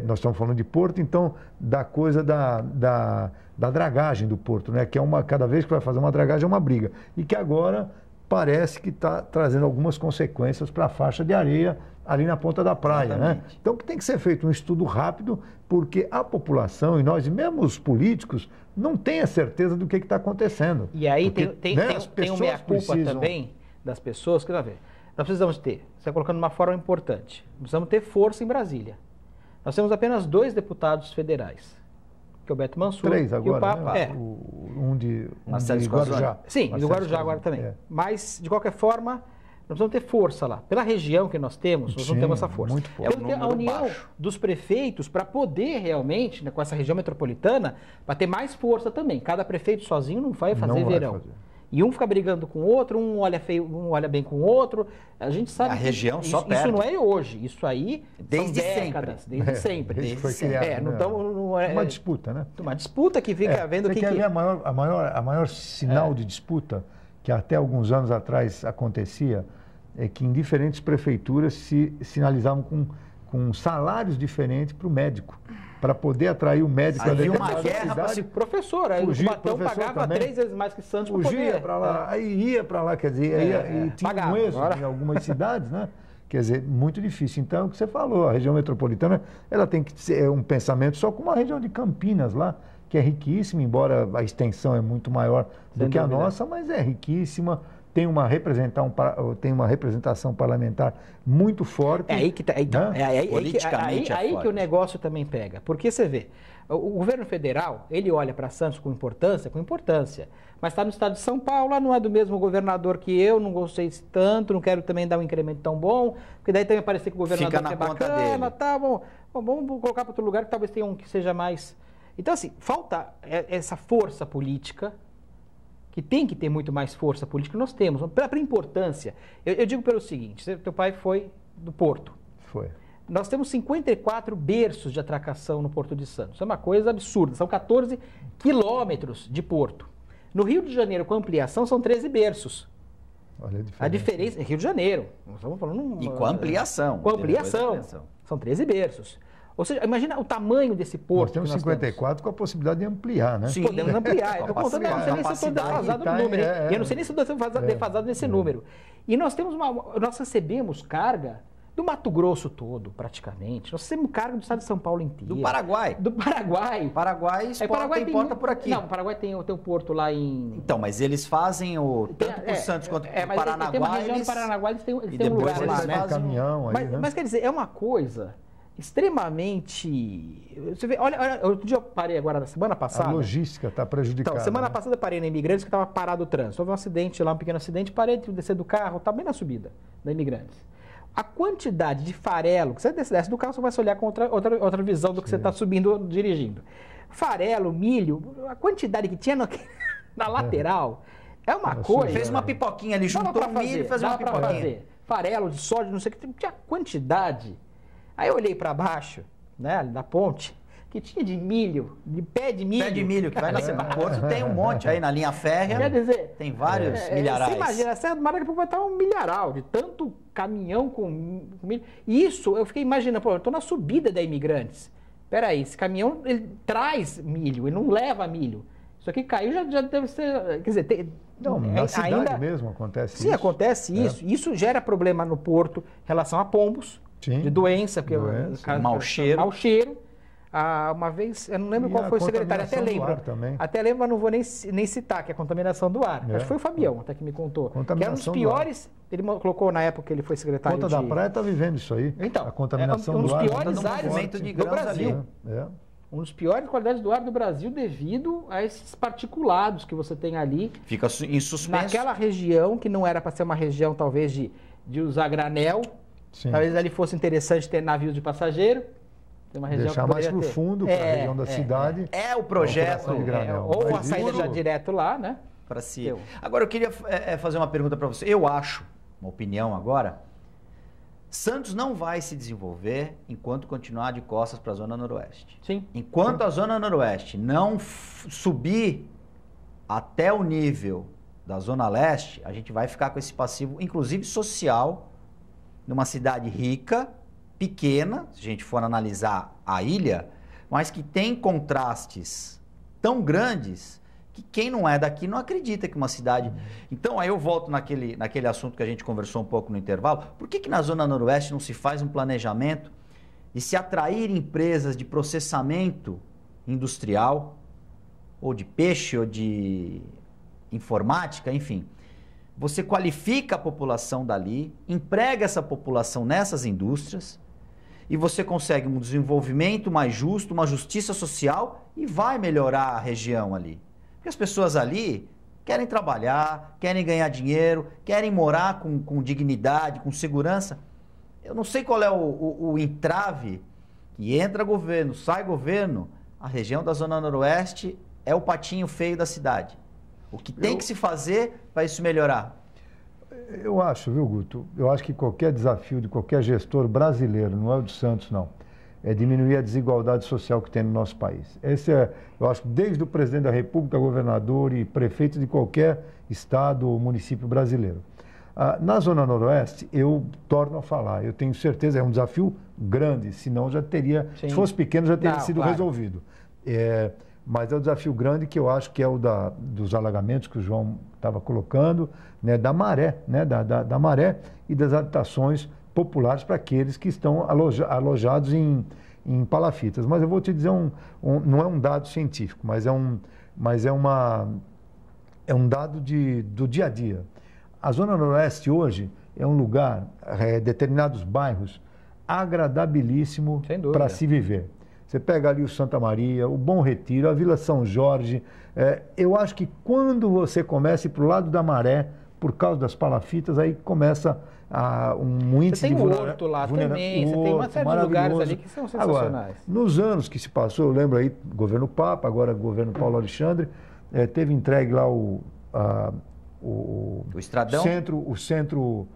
nós estamos falando de porto, então, da coisa da dragagem do porto, né? Que cada vez que vai fazer uma dragagem é uma briga, e que agora parece que está trazendo algumas consequências para a faixa de areia ali na ponta da praia, né? Então que tem que ser feito um estudo rápido, porque a população e nós, e mesmo os políticos, não têm a certeza do que está acontecendo. E aí porque, tem uma meia-culpa também das pessoas, que nós precisamos ter, você está colocando uma forma importante, precisamos ter força em Brasília. Nós temos apenas 2 deputados federais, que é o Beto Mansur 3 agora, e o Papa. Né? Um de Guarujá. Sim, Marcelo do Guarujá agora também. Mas, de qualquer forma, nós precisamos ter força lá. Pela região que nós temos, nós não temos essa força. Muito pouco. Ter a união dos prefeitos para poder realmente, né, com essa região metropolitana, para ter mais força também. Cada prefeito sozinho não vai fazer verão. E um fica brigando com o outro, um olha feio, um olha bem com o outro. A gente sabe a região que só perde. Isso não é hoje, isso aí desde são décadas, desde sempre. Desde sempre. Não é uma disputa, né? Uma disputa que fica vendo que quer ver a maior sinal de disputa que até alguns anos atrás acontecia, é que em diferentes prefeituras se sinalizavam com salários diferentes para o médico, para poder atrair o médico. Havia uma guerra para se professor, aí o Batão pagava também 3 vezes mais que Santos para poder. Fugia para lá, aí ia para lá, quer dizer, e tinha um êxito em algumas cidades, né? Quer dizer, muito difícil. Então, é o que você falou, a região metropolitana, ela tem que ser um pensamento só como a região de Campinas lá, que é riquíssima, embora a extensão é muito maior do que a nossa, mas é riquíssima. Tem uma representação parlamentar muito forte. É aí que que o negócio também pega. Porque você vê, o governo federal, ele olha para Santos com importância, mas está no estado de São Paulo, lá não é do mesmo governador que eu, não gostei tanto, não quero também dar um incremento tão bom, porque daí também parece que o governador é bacana, tá bom, vamos colocar para outro lugar que talvez tenha um que seja mais... Então, assim, falta essa força política, que tem que ter muito mais força política, nós temos. Pela importância, eu digo pelo seguinte, teu pai foi do Porto. Foi. Nós temos 54 berços de atracação no Porto de Santos. É uma coisa absurda, são 14 quilômetros de porto. No Rio de Janeiro, com ampliação, são 13 berços. Olha a diferença é Rio de Janeiro. Nós estamos falando... E com ampliação. Com ampliação. São 13 berços. Ou seja, imagina o tamanho desse porto. Nós temos 54 com a possibilidade de ampliar, né? Sim. Podemos ampliar. Eu estou contando, eu não sei nem se eu estou defasado no número. Eu não sei nem se eu estou defasado nesse número. E nós recebemos carga do Mato Grosso todo, praticamente. Nós recebemos carga do estado de São Paulo inteiro. Do Paraguai. Do Paraguai. Paraguai importa por aqui. Não, o Paraguai tem o porto lá em... Então, mas eles fazem tanto por Santos quanto por Paranaguá. Tem uma região do Paranaguá, eles têm um lugar lá, né? Caminhão aí, mas quer dizer, é uma coisa... extremamente... Você vê, olha, outro dia eu parei agora na semana passada... A logística está prejudicada. Então, semana passada eu parei na Imigrantes, que estava parado o trânsito. Houve um acidente lá, um pequeno acidente, parei de descer do carro, está bem na subida da Imigrantes. A quantidade de farelo, que você desce do carro, você vai se olhar com outra visão do que você está subindo, dirigindo. farelo, milho, a quantidade que tinha na lateral é uma coisa. Fez uma pipoquinha ali, juntou o milho e fez uma pipoquinha. Farelo de soja, não sei o que, tinha quantidade. Aí eu olhei para baixo, né, da ponte, que tinha de milho, de pé de milho. Pé de milho, que vai nascer no Porto, tem um monte aí na linha férrea. Quer dizer, tem vários milharais. Você imagina, a Serra do Maracanã vai estar um milharal de tanto caminhão com milho. Isso, eu fiquei imaginando, pô, eu estou na subida da Imigrantes. Peraí, esse caminhão, ele traz milho, ele não leva milho. Isso aqui caiu, já deve ser, quer dizer... Não, na cidade mesmo acontece isso. Sim, acontece isso. Isso gera problema no porto em relação a pombos, de doença, porque mau cheiro. Mau cheiro. Uma vez, eu não lembro qual foi o secretário, até lembro. Até lembro, mas não vou nem citar, que é a contaminação do ar. Acho que foi o Fabião até que me contou. Que era um dos piores, ele colocou na época que ele foi secretário Ponta da Praia está vivendo isso aí. Então, a contaminação um dos do ar. piores áreas do Brasil. Um dos piores qualidades do ar do Brasil devido a esses particulados que você tem ali. Fica em suspenso. Naquela região, que não era para ser uma região talvez de usar granel. Sim. Talvez ali fosse interessante ter navios de passageiro. Tem uma região deixar mais para o fundo, para a região da cidade. É o projeto. Ou a saída já direto lá, né? Para si. Agora eu queria fazer uma pergunta para você. Eu acho, uma opinião agora, Santos não vai se desenvolver enquanto continuar de costas para a Zona Noroeste. Sim. Enquanto a Zona Noroeste não subir até o nível da Zona Leste, a gente vai ficar com esse passivo, inclusive social, numa cidade rica, pequena, se a gente for analisar a ilha, mas que tem contrastes tão grandes que quem não é daqui não acredita que uma cidade... Então, aí eu volto naquele assunto que a gente conversou um pouco no intervalo. Por que na Zona Noroeste não se faz um planejamento de se atrair empresas de processamento industrial, ou de peixe, ou de informática, enfim. Você qualifica a população dali, emprega essa população nessas indústrias e você consegue um desenvolvimento mais justo, uma justiça social e vai melhorar a região ali. Porque as pessoas ali querem trabalhar, querem ganhar dinheiro, querem morar com dignidade, com segurança. Eu não sei qual é o entrave que entra governo, sai governo. A região da Zona Noroeste é o patinho feio da cidade. O que tem que se fazer para isso melhorar? Eu acho, viu, Guto? Eu acho que qualquer desafio de qualquer gestor brasileiro, não é o de Santos, não, é diminuir a desigualdade social que tem no nosso país. Eu acho que desde o presidente da República, governador e prefeito de qualquer estado ou município brasileiro. Na Zona Noroeste, eu torno a falar, eu tenho certeza, é um desafio grande, senão já teria, se fosse pequeno, já teria sido resolvido. Mas é um desafio grande que eu acho que é o dos alagamentos que o João estava colocando, né, da maré, né, da maré e das habitações populares para aqueles que estão alojados em palafitas. Mas eu vou te dizer, não é um dado científico, mas é um dado do dia a dia. A Zona Noroeste hoje é um lugar, determinados bairros, agradabilíssimo para se viver. Você pega ali o Santa Maria, o Bom Retiro, a Vila São Jorge. Eu acho que quando você começa a ir para o lado da maré, por causa das palafitas, aí começa um índice de vulnerabilidade. Você tem o Horto lá também, você tem uma série de lugares ali que são sensacionais. Agora, nos anos que se passou, eu lembro aí, governo Papa, agora governo Paulo Alexandre, teve entregue lá o Estradão? O centro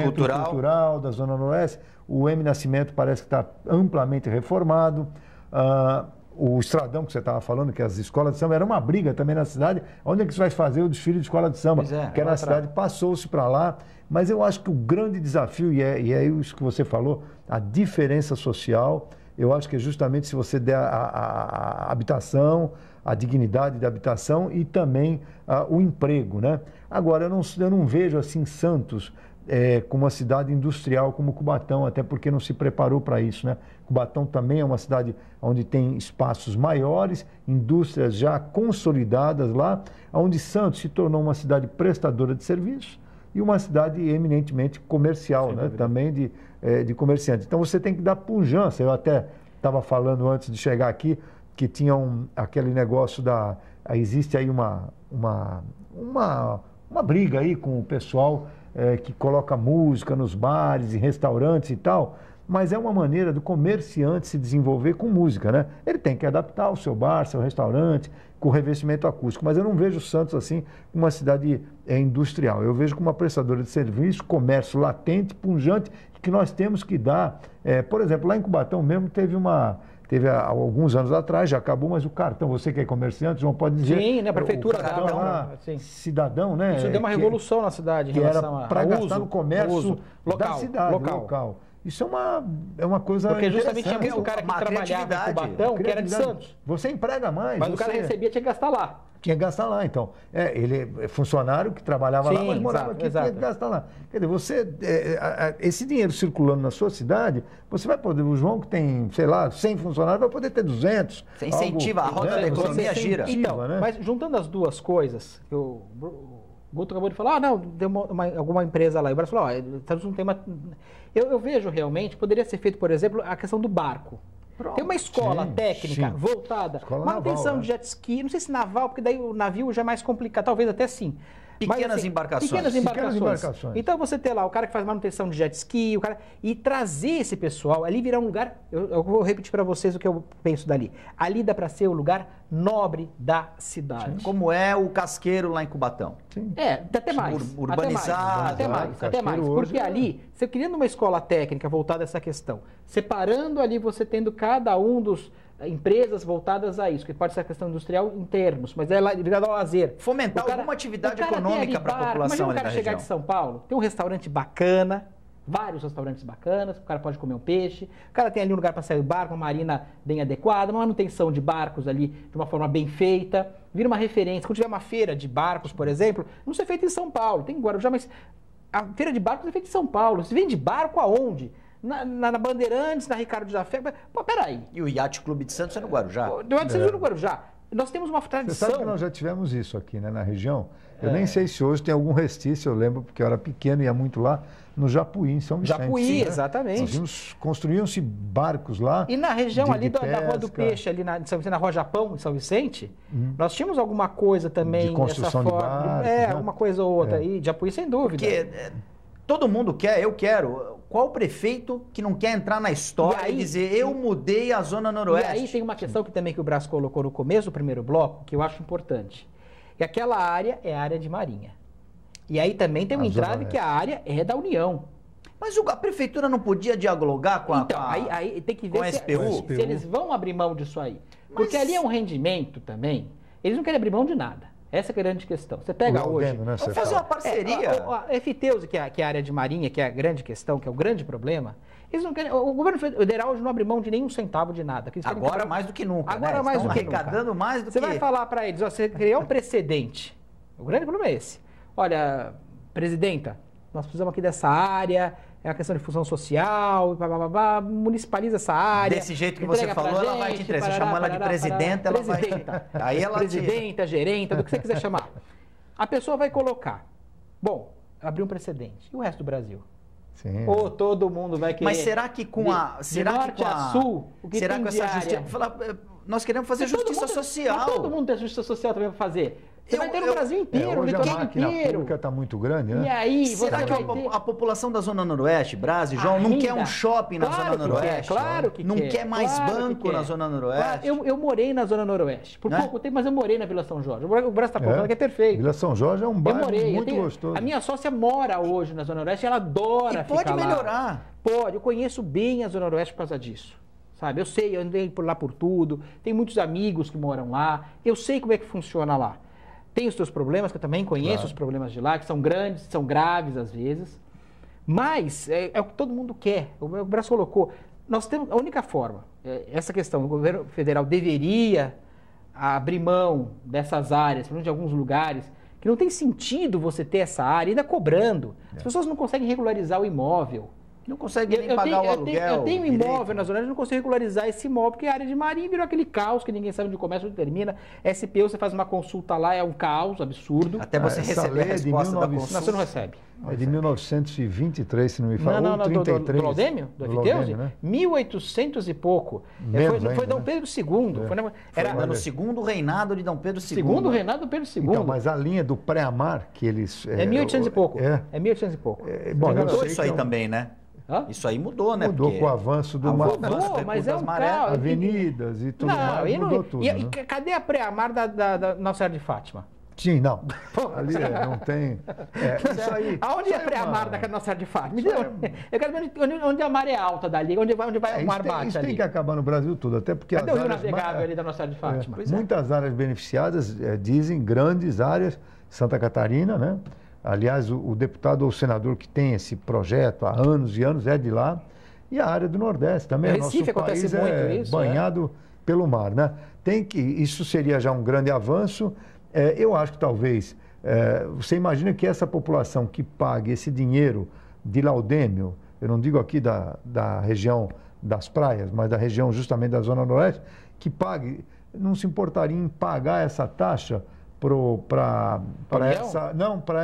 cultural da Zona Noroeste. O M. Nascimento parece que está amplamente reformado. O Estradão, que você estava falando, que as escolas de samba, era uma briga também na cidade. Onde é que você vai fazer o desfile de escola de samba? Que era na cidade, passou-se para lá. Mas eu acho que o grande desafio, e é isso que você falou, a diferença social, eu acho que é justamente se você der a habitação, a dignidade da habitação e também o emprego, né? Agora, eu não vejo assim Santos como uma cidade industrial como Cubatão, até porque não se preparou para isso, né? Cubatão também é uma cidade onde tem espaços maiores, indústrias já consolidadas lá, onde Santos se tornou uma cidade prestadora de serviços e uma cidade eminentemente comercial, né? Também de comerciantes. Então você tem que dar pujança. Eu até estava falando antes de chegar aqui que tinha aquele negócio existe aí uma briga aí com o pessoal que coloca música nos bares e restaurantes e tal. mas é uma maneira do comerciante se desenvolver com música, né? Ele tem que adaptar o seu bar, seu restaurante, com revestimento acústico, mas eu não vejo Santos assim como uma cidade industrial. Eu vejo como uma prestadora de serviço, comércio latente, pujante, que nós temos que dar. Por exemplo, lá em Cubatão mesmo teve há alguns anos atrás, já acabou, mas o cartão, você que é comerciante, João pode dizer. Sim, né? A prefeitura, o cartão lá, cidadão, né? Isso deu uma revolução na cidade em relação para gastar no comércio local, da cidade, local. Isso é uma coisa. Porque justamente tinha um cara que trabalhava em Cubatão, que era de Santos. Você emprega mais. Mas o cara recebia, tinha que gastar lá. Tinha que gastar lá, então. Ele é funcionário que trabalhava lá, mas morava aqui, tinha que gastar lá. Quer dizer, esse dinheiro circulando na sua cidade, você vai poder, o João que tem, sei lá, 100 funcionários, vai poder ter 200. Você incentiva, a roda da economia gira. Então, né? Mas juntando as duas coisas, o Guto acabou de falar, não, tem alguma empresa lá. E o Brasil falou, não tem uma... Eu vejo realmente, poderia ser feito, por exemplo, a questão do barco. Pronto. Tem uma escola técnica voltada, manutenção de jet ski, não sei se naval, porque daí o navio já é mais complicado, talvez até sim. Pequenas embarcações. Então você ter lá o cara que faz manutenção de jet ski, e trazer esse pessoal, ali virar um lugar, eu vou repetir para vocês o que eu penso dali. Ali dá para ser o lugar nobre da cidade. Sim. Como é o Casqueiro lá em Cubatão. Sim. Até mais. Urbanizado. Até mais. Porque ali, você criando uma escola técnica voltada a essa questão, separando ali, você tendo cada um dos empresas voltadas a isso, que pode ser a questão industrial em termos, mas é ligado ao lazer. Fomentar alguma atividade econômica para a população. Imagina o cara chegar de São Paulo, tem um restaurante bacana, vários restaurantes bacanas, o cara pode comer um peixe, o cara tem ali um lugar para sair do barco, uma marina bem adequada, uma manutenção de barcos ali de uma forma bem feita, vira uma referência. Quando tiver uma feira de barcos, por exemplo, não ser feita em São Paulo, tem em Guarujá, mas a feira de barcos é feita em São Paulo. Se vende barco aonde? Na Bandeirantes, na Ricardo de Jafé. Pô, peraí. E o Yacht Clube de Santos é no Guarujá? O Yacht Clube é no Guarujá. Nós temos uma tradição. Você sabe que nós já tivemos isso aqui, né, na região? Eu nem sei se hoje tem algum restício, eu lembro, porque eu era pequeno e ia muito lá, no Japuí, em São Vicente. Japuí, exatamente. Construíam-se barcos lá. E na região ali da Rua do Peixe, ali na Rua Japão, em São Vicente, nós tínhamos alguma coisa também. De construção de barcos, alguma coisa ou outra. E Japuí, sem dúvida. Porque todo mundo quer, eu quero. Qual prefeito que não quer entrar na história e dizer, eu mudei a Zona Noroeste? E aí tem uma questão que também que o Brás colocou no começo do primeiro bloco, que eu acho importante. E aquela área é a área de Marinha. E aí também tem uma entrada que a área é da União. Mas a prefeitura não podia dialogar com aí tem que ver a SPU? Se eles vão abrir mão disso aí. Porque ali é um rendimento também, eles não querem abrir mão de nada. Essa é a grande questão. Você pega hoje... Vamos fazer uma parceria. A FTUS, que é a área de Marinha, que é a grande questão, que é o grande problema, eles não querem... O governo federal hoje não abre mão de nenhum centavo de nada. Agora mais do que nunca. Agora mais do que nunca. Arrecadando mais do que... Você vai falar para eles, você criou um precedente. O grande problema é esse. Olha, presidenta, nós precisamos aqui dessa área... É a questão de função social, municipaliza essa área. Desse jeito que você falou, ela vai te entregar. Você chamou ela de presidenta, ela vai... Aí ela presidenta, gerenta, do que você quiser chamar. A pessoa vai colocar. Bom, abriu um precedente. E o resto do Brasil? Sim. Ou todo mundo vai querer... Mas será que com a... Será de norte a sul, o que será tem que essa justiça... Nós queremos fazer justiça social. Mas todo mundo tem justiça social também para fazer. Você vai ter no Brasil inteiro, hoje no litoral a máquina inteiro. pública está muito grande, né? E aí, será que a população da Zona Noroeste, Brás e João, não quer um shopping na Zona Noroeste? Claro que não quer. Não quer mais banco na Zona Noroeste? Eu morei na Zona Noroeste. Por pouco tempo, mas eu morei na Vila São Jorge. O Brás está falando que é perfeito. Vila São Jorge é um bairro muito gostoso. A minha sócia mora hoje na Zona Noroeste e ela adora ficar lá. E pode melhorar. Pode. Eu conheço bem a Zona Noroeste por causa disso. Sabe? Eu sei, eu andei por lá por tudo. Tem muitos amigos que moram lá. Eu sei como é que funciona lá. Tem os seus problemas, que eu também conheço os problemas de lá, que são grandes, são graves às vezes. Mas é o que todo mundo quer. O Brás colocou. Nós temos a única forma, essa questão, o governo federal deveria abrir mão dessas áreas, pelo menos de alguns lugares, que não tem sentido você ter essa área ainda cobrando. As pessoas não conseguem regularizar o imóvel. Não consegue nem pagar o aluguel. Eu tenho um imóvel na Zona Leste, não consigo regularizar esse imóvel, porque a área de Marinha virou aquele caos que ninguém sabe onde começa, onde termina. SPU, você faz uma consulta lá, é um caos absurdo. Até você receber a resposta da consulta. Você não recebe. É de 1923, se não me fala. Não, 33. Do Laudêmio? Do FTUS? Né? 1800 e pouco. Foi Dom Pedro II. Era no segundo reinado de Dom Pedro II. Segundo reinado do Pedro II. Então, mas a linha do pré-amar, que eles... É 1800 e pouco. É 1800 e pouco. Bom, eu sei isso aí também, né? Hã? Isso aí mudou, né? Mudou com o avanço do mar. Mudou, mas é um caos. Avenidas e tudo mais, mudou tudo. E né? cadê a pré-amar da Nossa Senhora de Fátima? Sim, não. Ali não tem. Isso aí. Aonde é a pré-amar da Nossa Senhora de Fátima? Eu quero ver onde a maré alta dali, onde vai o mar bate isso ali. tem que acabar no Brasil tudo, até porque cadê o rio navegável ali da Nossa Senhora de Fátima? Muitas áreas beneficiadas dizem grandes áreas, Santa Catarina, né? Aliás, o deputado ou senador que tem esse projeto há anos e anos é de lá. E a área do Nordeste também. Recife nosso acontece país muito é isso, banhado pelo mar, né? Isso seria já um grande avanço. Eu acho que talvez, você imagina que essa população que pague esse dinheiro de laudêmio, eu não digo aqui da região das praias, mas da região justamente da Zona Noroeste, que pague, não se importaria em pagar essa taxa para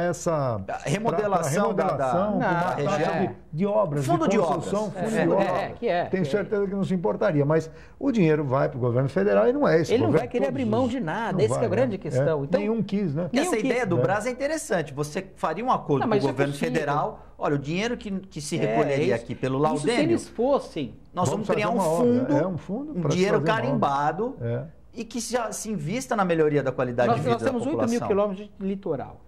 essa remodelação da região de obras, fundo de construção, obras. Fundo de obras. Tenho certeza que não se importaria, mas o dinheiro vai para o governo federal e não é esse. Ele não vai querer abrir mão de nada, essa é a grande questão. Então, nenhum quis, né? Essa ideia do Brás é interessante. Você faria um acordo com o governo federal, olha, o dinheiro que se recolheria aqui pelo laudêmio, se eles fossem, nós vamos criar um fundo, um dinheiro carimbado, e que se invista na melhoria da qualidade de vida da população. Nós temos 8 mil quilômetros de litoral.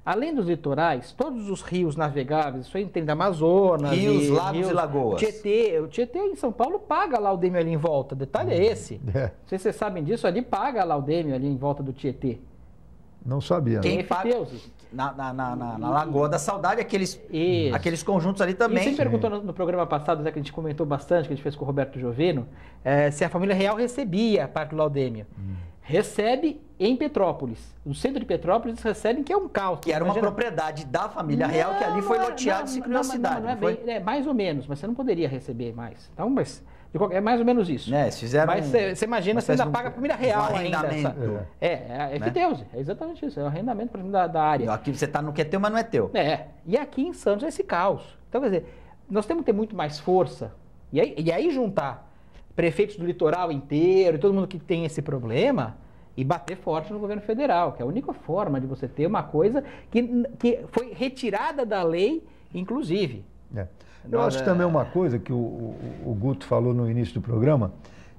Além dos litorais, todos os rios navegáveis, isso aí tem da Amazonas... Rios, lagos e lagoas. O Tietê em São Paulo paga laudêmio ali em volta. Detalhe é esse. Não sei se vocês sabem disso, ali paga laudêmio ali em volta do Tietê. Não sabia. Quem paga na Lagoa da Saudade, aqueles conjuntos ali também. E você perguntou no programa passado, que a gente comentou bastante, que a gente fez com o Roberto Joveno, se a família real recebia a parte do laudêmio. Recebe em Petrópolis. No centro de Petrópolis eles recebem, que é um caos. Que era uma propriedade da família real, que ali foi loteado e se criou a cidade. Mais ou menos, mas você não poderia receber mais. Então, mas... É mais ou menos isso. Fizeram mas você imagina, você ainda paga a família real ainda. É Deus, é exatamente isso. É o arrendamento da área. Aqui você não quer teu, mas não é teu. E aqui em Santos é esse caos. Então, quer dizer, nós temos que ter muito mais força. E aí juntar prefeitos do litoral inteiro, todo mundo que tem esse problema, e bater forte no governo federal, que é a única forma de você ter uma coisa que foi retirada da lei, inclusive. Eu acho também uma coisa que o Guto falou no início do programa,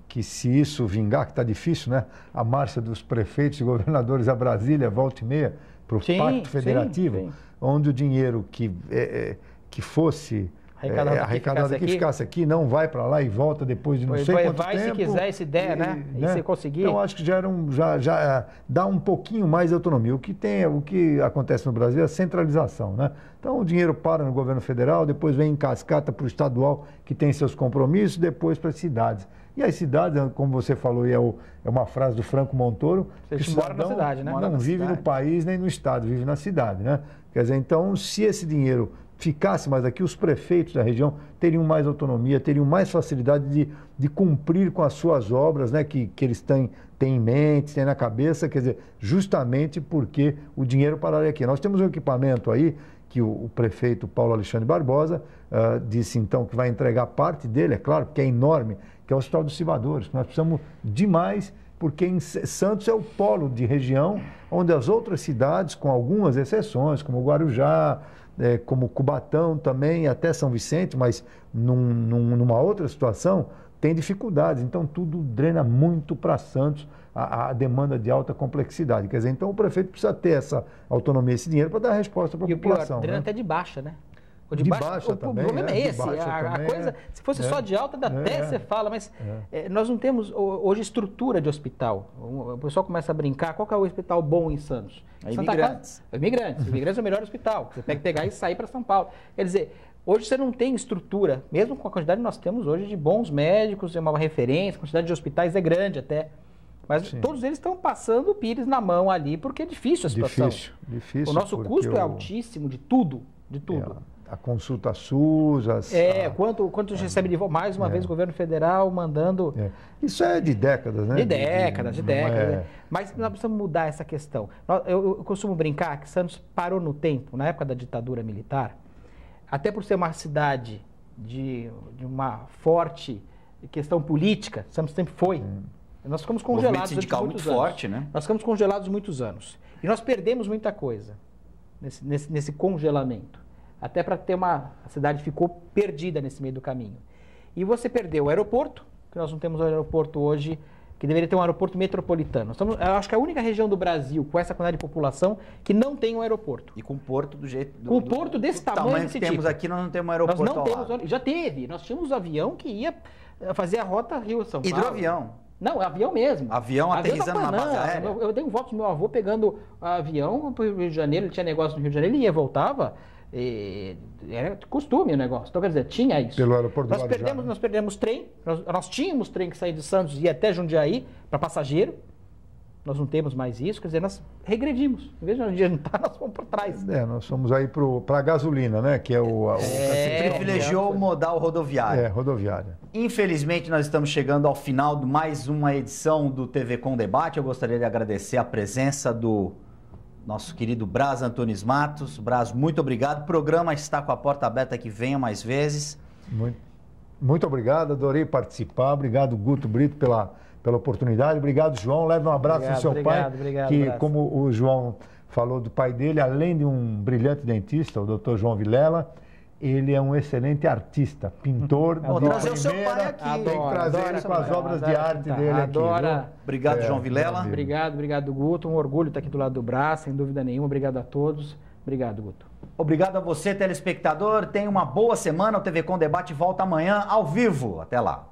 que se isso vingar, que está difícil, né? A marcha dos prefeitos e governadores a Brasília, volta e meia, para o Pacto Federativo, onde o dinheiro que fosse arrecadado aqui, ficasse aqui, não vai para lá e volta depois de não sei quanto tempo. Vai se quiser, se der, né? E se conseguir. Então, acho que já dá um pouquinho mais de autonomia. O que acontece no Brasil é a centralização, né? Então, o dinheiro para no governo federal, depois vem em cascata para o estadual, que tem seus compromissos, depois para as cidades. E as cidades, como você falou, e é uma frase do Franco Montoro, você mora na cidade, né? Não vive no país nem no estado, vive na cidade, né? Quer dizer, então, se esse dinheiro ficasse mais aqui, os prefeitos da região teriam mais autonomia, teriam mais facilidade de cumprir com as suas obras, né, que eles têm em mente, têm na cabeça, quer dizer, justamente porque o dinheiro pararia aqui. Nós temos um equipamento aí que o prefeito Paulo Alexandre Barbosa disse então que vai entregar parte dele, é claro, porque é enorme, que é o Hospital dos Civadores. Nós precisamos demais, porque em Santos é o polo de região onde as outras cidades, com algumas exceções, como Guarujá, como Cubatão também, até São Vicente, mas numa outra situação, tem dificuldades. Então, tudo drena muito para Santos, a demanda de alta complexidade. Quer dizer, então o prefeito precisa ter essa autonomia, esse dinheiro para dar resposta para a população. E o pior, drena até de baixa, né? De baixa também. O problema é esse. A coisa, se fosse só de alta, até você fala, mas nós não temos hoje estrutura de hospital. O pessoal começa a brincar, qual que é o hospital bom em Santos? Imigrantes. Imigrantes é o melhor hospital. Você pega pegar e sair para São Paulo. Quer dizer, hoje você não tem estrutura, mesmo com a quantidade que nós temos hoje de bons médicos, é uma referência, a quantidade de hospitais é grande até. Mas todos eles estão passando o pires na mão ali, porque é difícil a situação. Difícil. O nosso custo é altíssimo de tudo. A consulta SUS... Quanto recebe de volta? Mais uma vez o governo federal mandando... Isso é de décadas, né? De décadas. Mas nós precisamos mudar essa questão. Eu costumo brincar que Santos parou no tempo, na época da ditadura militar, até por ser uma cidade de uma forte questão política, Santos sempre foi. Nós ficamos congelados durante muitos anos. Forte, né? Nós ficamos congelados muitos anos. E nós perdemos muita coisa nesse congelamento. até para ter a cidade ficou perdida nesse meio do caminho. E você perdeu o aeroporto, que nós não temos um aeroporto hoje, que deveria ter um aeroporto metropolitano. Eu acho que é a única região do Brasil, com essa quantidade de população, que não tem um aeroporto. E com porto do jeito... Com um porto desse tamanho que temos aqui, nós não temos um aeroporto. Nós não temos, já teve. Nós tínhamos um avião que ia fazer a rota Rio-São Paulo. Hidroavião. Não, avião mesmo. Avião aterrissando na base aérea. Eu dei um voto pro meu avô pegando avião para o Rio de Janeiro, ele tinha negócio no Rio de Janeiro, ele ia, voltava. Era costume o negócio. Então, quer dizer, tinha isso. Pelo aeroporto do Guarujá. Nós perdemos trem, nós tínhamos trem que saía de Santos e ia até Jundiaí para passageiro. Nós não temos mais isso, quer dizer, nós regredimos. Em vez de adiantar, nós fomos para trás. Nós fomos aí para a gasolina, né? Que é você privilegiou o modal rodoviário. Rodoviária. Infelizmente, nós estamos chegando ao final de mais uma edição do TV Com Debate. Eu gostaria de agradecer a presença do nosso querido Braz Antunes Matos. Braz, muito obrigado. O programa está com a porta aberta, que venha mais vezes. Muito obrigado, adorei participar. Obrigado, Guto Brito, pela oportunidade. Obrigado, João. Leve um abraço do seu pai, que, como o João falou do pai dele, além de um brilhante dentista, o Dr. João Vilela, ele é um excelente artista, pintor. Vou trazer o seu pai aqui. Tem que trazer ele com as obras de arte dele aqui. Obrigado, João Vilela. Obrigado, Guto. Um orgulho estar aqui do lado do Braz, sem dúvida nenhuma. Obrigado a todos. Obrigado, Guto. Obrigado a você, telespectador. Tenha uma boa semana. O TV Com Debate volta amanhã ao vivo. Até lá.